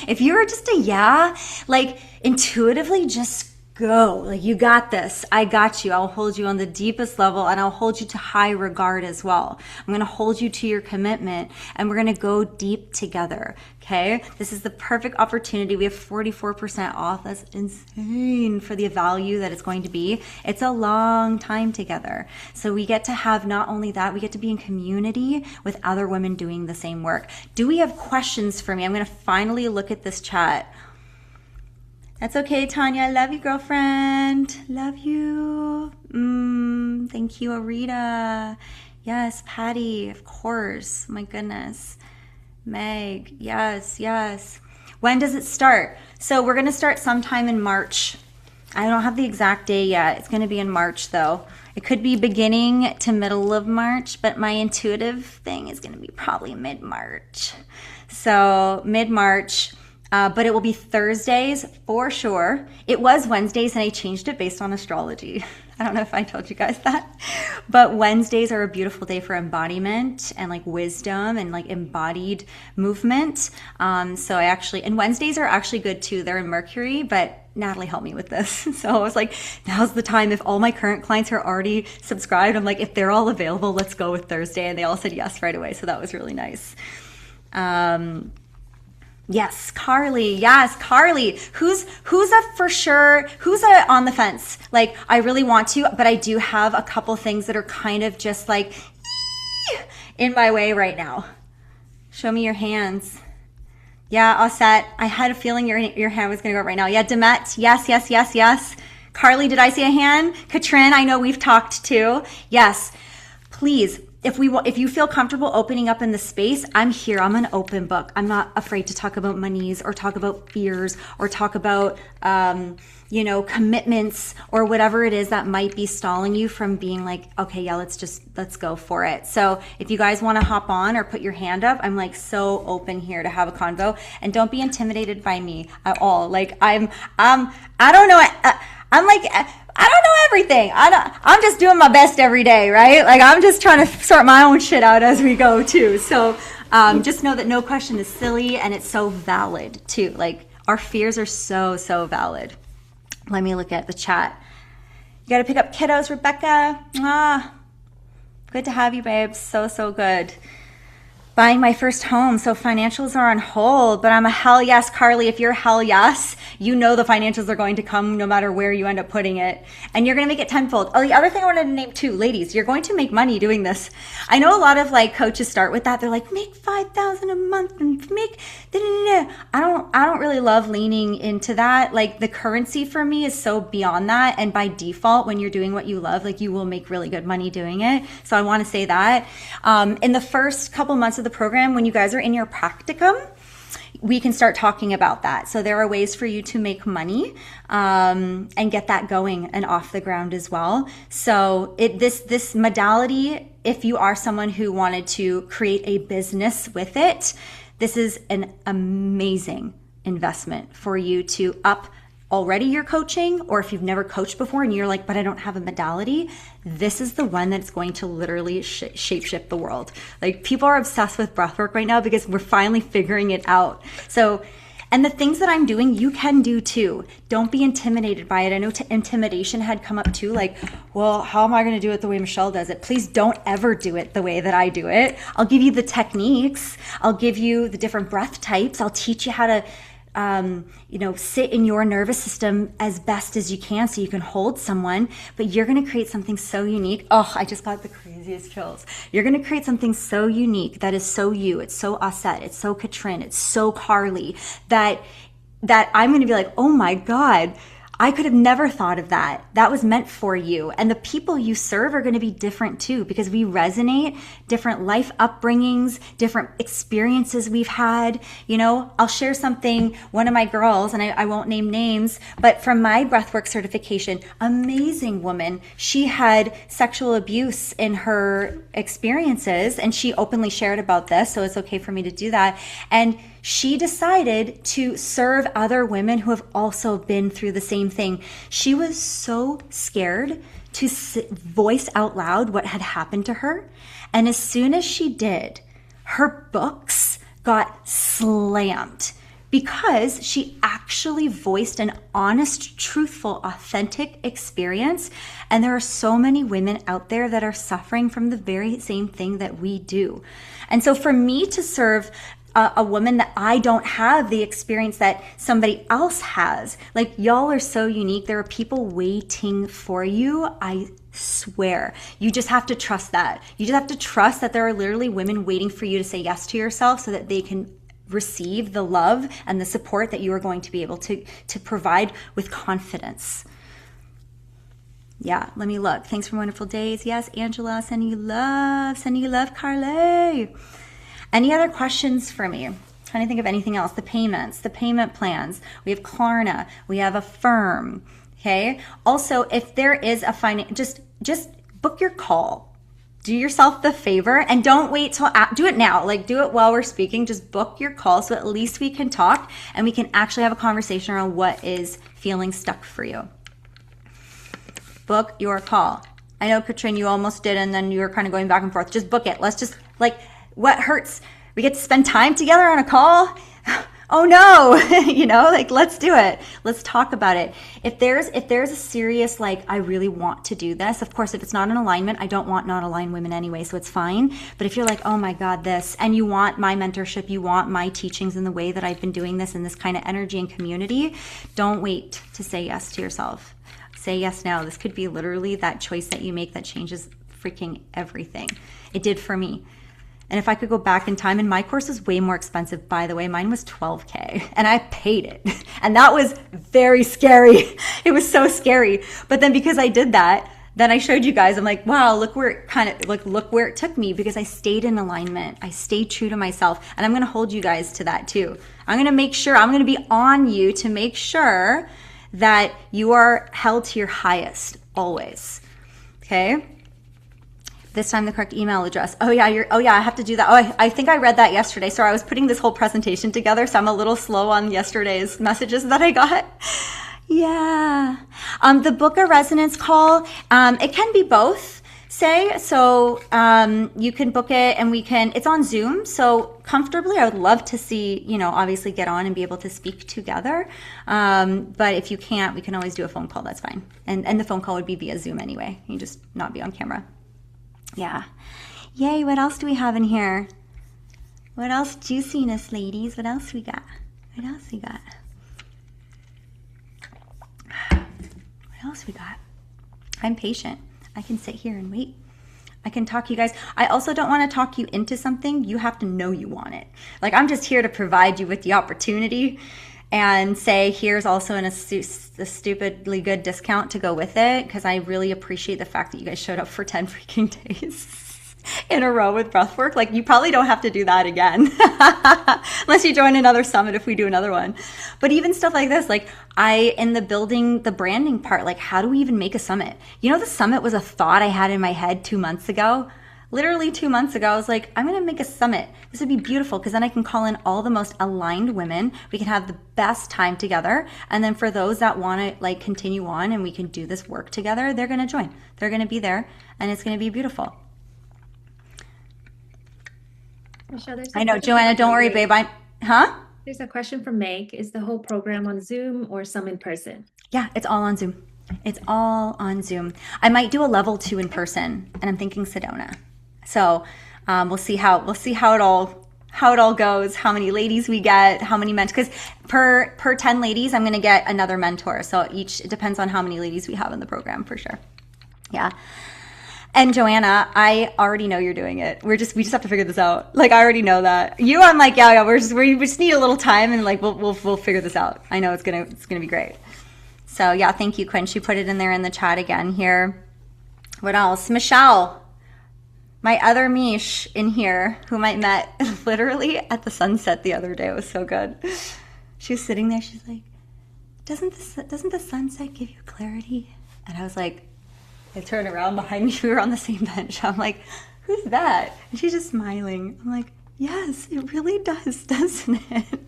if you're just a yeah, like intuitively just go. Like, you got this. I got you. I'll hold you on the deepest level, and I'll hold you to high regard as well. I'm going to hold you to your commitment, and we're going to go deep together. Okay. This is the perfect opportunity. We have 44% off. That's insane for the value that it's going to be. It's a long time together. So we get to have not only that, we get to be in community with other women doing the same work. Do we have questions for me? I'm going to finally look at this chat. That's okay, Tanya. I love you, girlfriend. Love you. Thank you, Arita. Yes, Patty, of course. My goodness. Meg, yes. When does it start? So we're going to start sometime in March. I don't have the exact day yet. It's going to be in March, though. It could be beginning to middle of March, but my intuitive thing is going to be probably mid-March. So mid-March. But it will be Thursdays for sure. It was Wednesdays and I changed it based on astrology. I don't know if I told you guys that, but Wednesdays are a beautiful day for embodiment and like wisdom and like embodied movement. So I actually, and Wednesdays are actually good too. They're in Mercury, but Natalie helped me with this. So I was like, now's the time. If all my current clients are already subscribed, I'm like, if they're all available, let's go with Thursday. And they all said yes right away. So that was really nice. Yes, Carly. Yes, Carly. Who's a for sure, who's a on the fence? Like, I really want to, but I do have a couple things that are kind of just like in my way right now. Show me your hands. Yeah, all set. I had a feeling your hand was going to go up right now. Yeah, Demet. Yes. Carly, did I see a hand? Katrin, I know we've talked too. Yes, please. If you feel comfortable opening up in the space, I'm here. I'm an open book. I'm not afraid to talk about monies or talk about fears or talk about, commitments or whatever it is that might be stalling you from being like, okay, yeah, let's go for it. So if you guys want to hop on or put your hand up, I'm like so open here to have a convo, and don't be intimidated by me at all. Like I don't know. I'm like, I don't know everything. I'm just doing my best every day, right? Like, I'm just trying to sort my own shit out as we go too. So just know that no question is silly, and it's so valid too. Like, our fears are so valid. Let me look at the chat. You got to pick up kiddos, Rebecca. Good to have you, babes. So good. Buying my first home, so financials are on hold, but I'm a hell yes, Carly. If you're hell yes, you know the financials are going to come no matter where you end up putting it, and you're going to make it tenfold. Oh, the other thing I wanted to name too, ladies, you're going to make money doing this. I know a lot of like coaches start with that. They're like, make $5,000 a month and make da-da-da-da. I don't really love leaning into that. Like, the currency for me is so beyond that, and by default, when you're doing what you love, like, you will make really good money doing it. So I want to say that in the first couple months of the program, when you guys are in your practicum, we can start talking about that. So there are ways for you to make money and get that going and off the ground as well. So this modality, if you are someone who wanted to create a business with it, this is an amazing investment for you to up already your coaching, or if you've never coached before and you're like, but I don't have a modality, this is the one that's going to literally shape-shift the world. Like, people are obsessed with breathwork right now because we're finally figuring it out. So, and the things that I'm doing, you can do too. Don't be intimidated by it. I know intimidation had come up too, like, well, how am I going to do it the way Michelle does it? Please don't ever do it the way that I do it. I'll give you the techniques. I'll give you the different breath types. I'll teach you how to sit in your nervous system as best as you can so you can hold someone, but you're going to create something so unique. Oh, I just got the craziest chills. You're going to create something so unique that is so you. It's so Aset. It's so Katrin. It's so Carly that I'm going to be like, oh my God, I could have never thought of that. That was meant for you. And the people you serve are going to be different too, because we resonate, different life upbringings, different experiences we've had. I'll share something, one of my girls, and I won't name names, but from my breathwork certification, amazing woman. She had sexual abuse in her experiences, and she openly shared about this, so it's okay for me to do that. And she decided to serve other women who have also been through the same thing. She was so scared to voice out loud what had happened to her. And as soon as she did, her books got slammed because she actually voiced an honest, truthful, authentic experience. And there are so many women out there that are suffering from the very same thing that we do. And so for me to serve a woman that I don't have the experience that somebody else has, like, y'all are so unique. There are people waiting for you. I swear. You just have to trust that. You just have to trust that there are literally women waiting for you to say yes to yourself so that they can receive the love and the support that you are going to be able to provide with confidence. Yeah, let me look. Thanks for wonderful days. Yes, Angela, sending you love, Carly. Any other questions for me? I'm trying to think of anything else. The payments, the payment plans. We have Klarna. We have Affirm. Okay. Also, if there is a just book your call. Do yourself the favor and don't wait till do it now. Like, do it while we're speaking. Just book your call so at least we can talk and we can actually have a conversation around what is feeling stuck for you. Book your call. I know, Katrin, you almost did, and then you were kind of going back and forth. Just book it. Let's just, what hurts? We get to spend time together on a call? Oh no, let's do it. Let's talk about it. If there's a serious, I really want to do this, of course, if it's not in alignment, I don't want not aligned women anyway, so it's fine. But if you're like, oh my God, this, and you want my mentorship, you want my teachings in the way that I've been doing this in this kind of energy and community, don't wait to say yes to yourself. Say yes now. This could be literally that choice that you make that changes freaking everything. It did for me. And if I could go back in time, and my course was way more expensive, by the way, mine was $12,000 and I paid it. And that was very scary. It was so scary. But then because I did that, then I showed you guys, I'm like, wow, look where it took me, because I stayed in alignment. I stayed true to myself. And I'm going to hold you guys to that too. I'm going to be on you to make sure that you are held to your highest always. Okay. This time the correct email address. Oh yeah, I have to do that. Oh, I think I read that yesterday. Sorry, I was putting this whole presentation together, so I'm a little slow on yesterday's messages that I got. Yeah. The book a resonance call, it can be both, so you can book it and it's on Zoom, so comfortably. I would love to see, obviously get on and be able to speak together. But if you can't, we can always do a phone call. That's fine. And the phone call would be via Zoom anyway. You just not be on camera. Yeah. Yay, what else do we have in here? What else? Juiciness, ladies. What else we got? What else we got? I'm patient. I can sit here and wait. I can talk you guys. I also don't want to talk you into something. You have to know you want it. I'm just here to provide you with the opportunity and say, here's also a stupidly good discount to go with it, because I really appreciate the fact that you guys showed up for 10 freaking days in a row with breathwork. You probably don't have to do that again unless you join another summit if we do another one. But even stuff like this, in the building, the branding part, how do we even make a summit? The summit was a thought I had in my head 2 months ago. Literally 2 months ago, I was like, I'm going to make a summit. This would be beautiful, because then I can call in all the most aligned women. We can have the best time together. And then for those that want to continue on and we can do this work together, they're going to join. They're going to be there and it's going to be beautiful. Michelle, I know, Joanna, don't worry, babe. There's a question from Meg. Is the whole program on Zoom or some in person? Yeah, it's all on Zoom. It's all on Zoom. I might do a level 2 in person, and I'm thinking Sedona. So we'll see how it all how it all goes, how many ladies we get, how many mentors, because per 10 ladies, I'm going to get another mentor. So it depends on how many ladies we have in the program for sure. Yeah. And Joanna, I already know you're doing it. We just have to figure this out. Like, I already know that. You, I'm like, yeah, we just need a little time, and like, we'll figure this out. I know it's gonna be great. So yeah, thank you, Quinn. She put it in there in the chat again here. What else? Michelle, my other Mish in here, whom I met literally at the sunset the other day. It was so good. She was sitting there. She's like, doesn't the sunset give you clarity? And I was like, I turned around behind me. We were on the same bench. I'm like, who's that? And she's just smiling. I'm like, yes, it really does, doesn't it?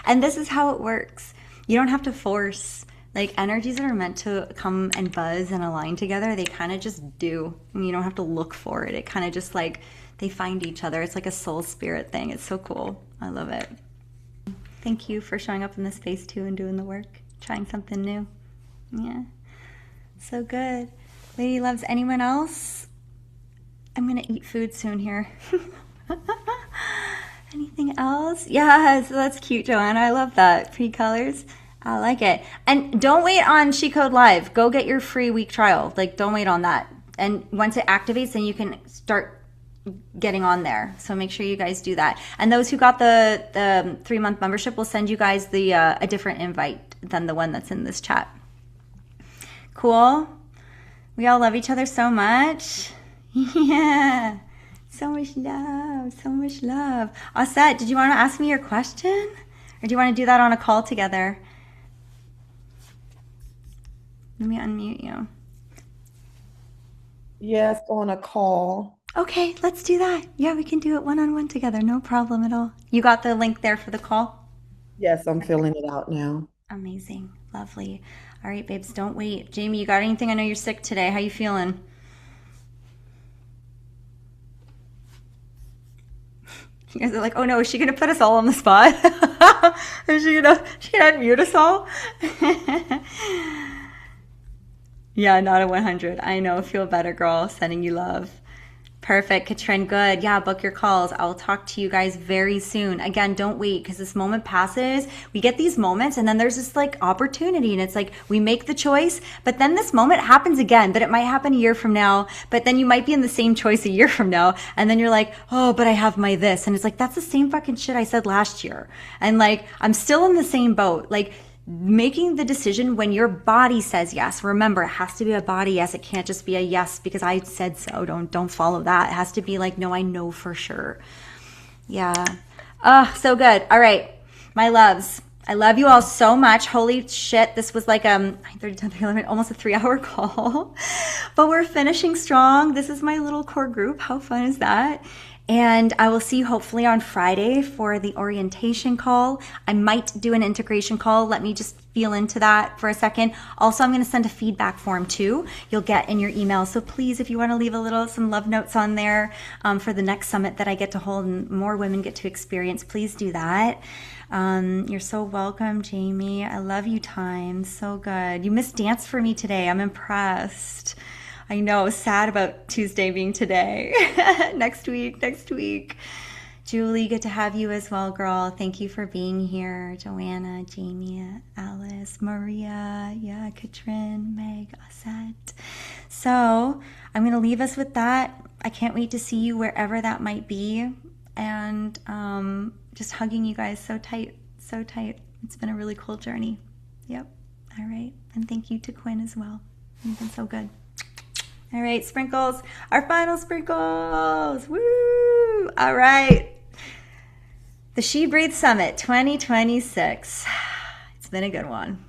And this is how it works. You don't have to force. Like, energies that are meant to come and buzz and align together, they kind of just do. And you don't have to look for it. It kind of just like, they find each other. It's like a soul spirit thing. It's so cool. I love it. Thank you for showing up in this space too and doing the work, trying something new. Yeah, so good. Lady loves, anyone else? I'm gonna eat food soon here. Anything else? Yes, that's cute, Joanna. I love that. Pretty colors. I like it. And don't wait on SheCode Live. Go get your free week trial. Like, don't wait on that. And once it activates, then you can start getting on there. So make sure you guys do that. And those who got the 3-month membership will send you guys the a different invite than the one that's in this chat. Cool. We all love each other so much. Yeah. So much love. So much love. Aset, did you want to ask me your question? Or do you want to do that on a call together? Let me unmute you. Yes, on a call. Okay, let's do that. Yeah, we can do it one-on-one together. No problem at all. You got the link there for the call? Yes, I'm filling it out now. Amazing. Lovely. All right, babes, don't wait. Jamie, you got anything? I know you're sick today. How you feeling? You guys are like, oh no, is she going to put us all on the spot? Is she going to unmute us all? Yeah, not a 100. I know. Feel better, girl. Sending you love. Perfect, Katrin, good. Yeah, book your calls. I'll talk to you guys very soon. Again, don't wait, because this moment passes. We get these moments, and then there's this like opportunity, and it's like we make the choice, but then this moment happens again, but it might happen a year from now, but then you might be in the same choice a year from now, and then you're like, oh, but I have my this. And it's like, that's the same fucking shit I said last year. And like, I'm still in the same boat. Like, making the decision when your body says yes. Remember, it has to be a body yes. It can't just be a yes because I said so. Don't follow that. It has to be like, no, I know for sure. Yeah. Oh, so good. All right, my loves. I love you all so much. Holy shit, this was like 9:30, 10:30, 11, almost a 3-hour call. But we're finishing strong. This is my little core group. How fun is that? And I will see you hopefully on Friday for the orientation call. I might do an integration call. Let me just feel into that for a second. Also, I'm going to send a feedback form too. You'll get in your email. So please, if you want to leave some love notes on there for the next summit that I get to hold and more women get to experience, please do that. You're so welcome, Jamie. I love you, Time. So good. You missed dance for me today. I'm impressed. I know, sad about Tuesday being today. Next week. Julie, good to have you as well, girl. Thank you for being here. Joanna, Jamie, Alice, Maria, yeah, Katrin, Meg, Aset. So I'm going to leave us with that. I can't wait to see you wherever that might be. And just hugging you guys so tight, so tight. It's been a really cool journey. Yep. All right. And thank you to Quinn as well. You've been so good. All right, sprinkles, our final sprinkles. Woo! All right. The SheBreathes Summit 2026. It's been a good one.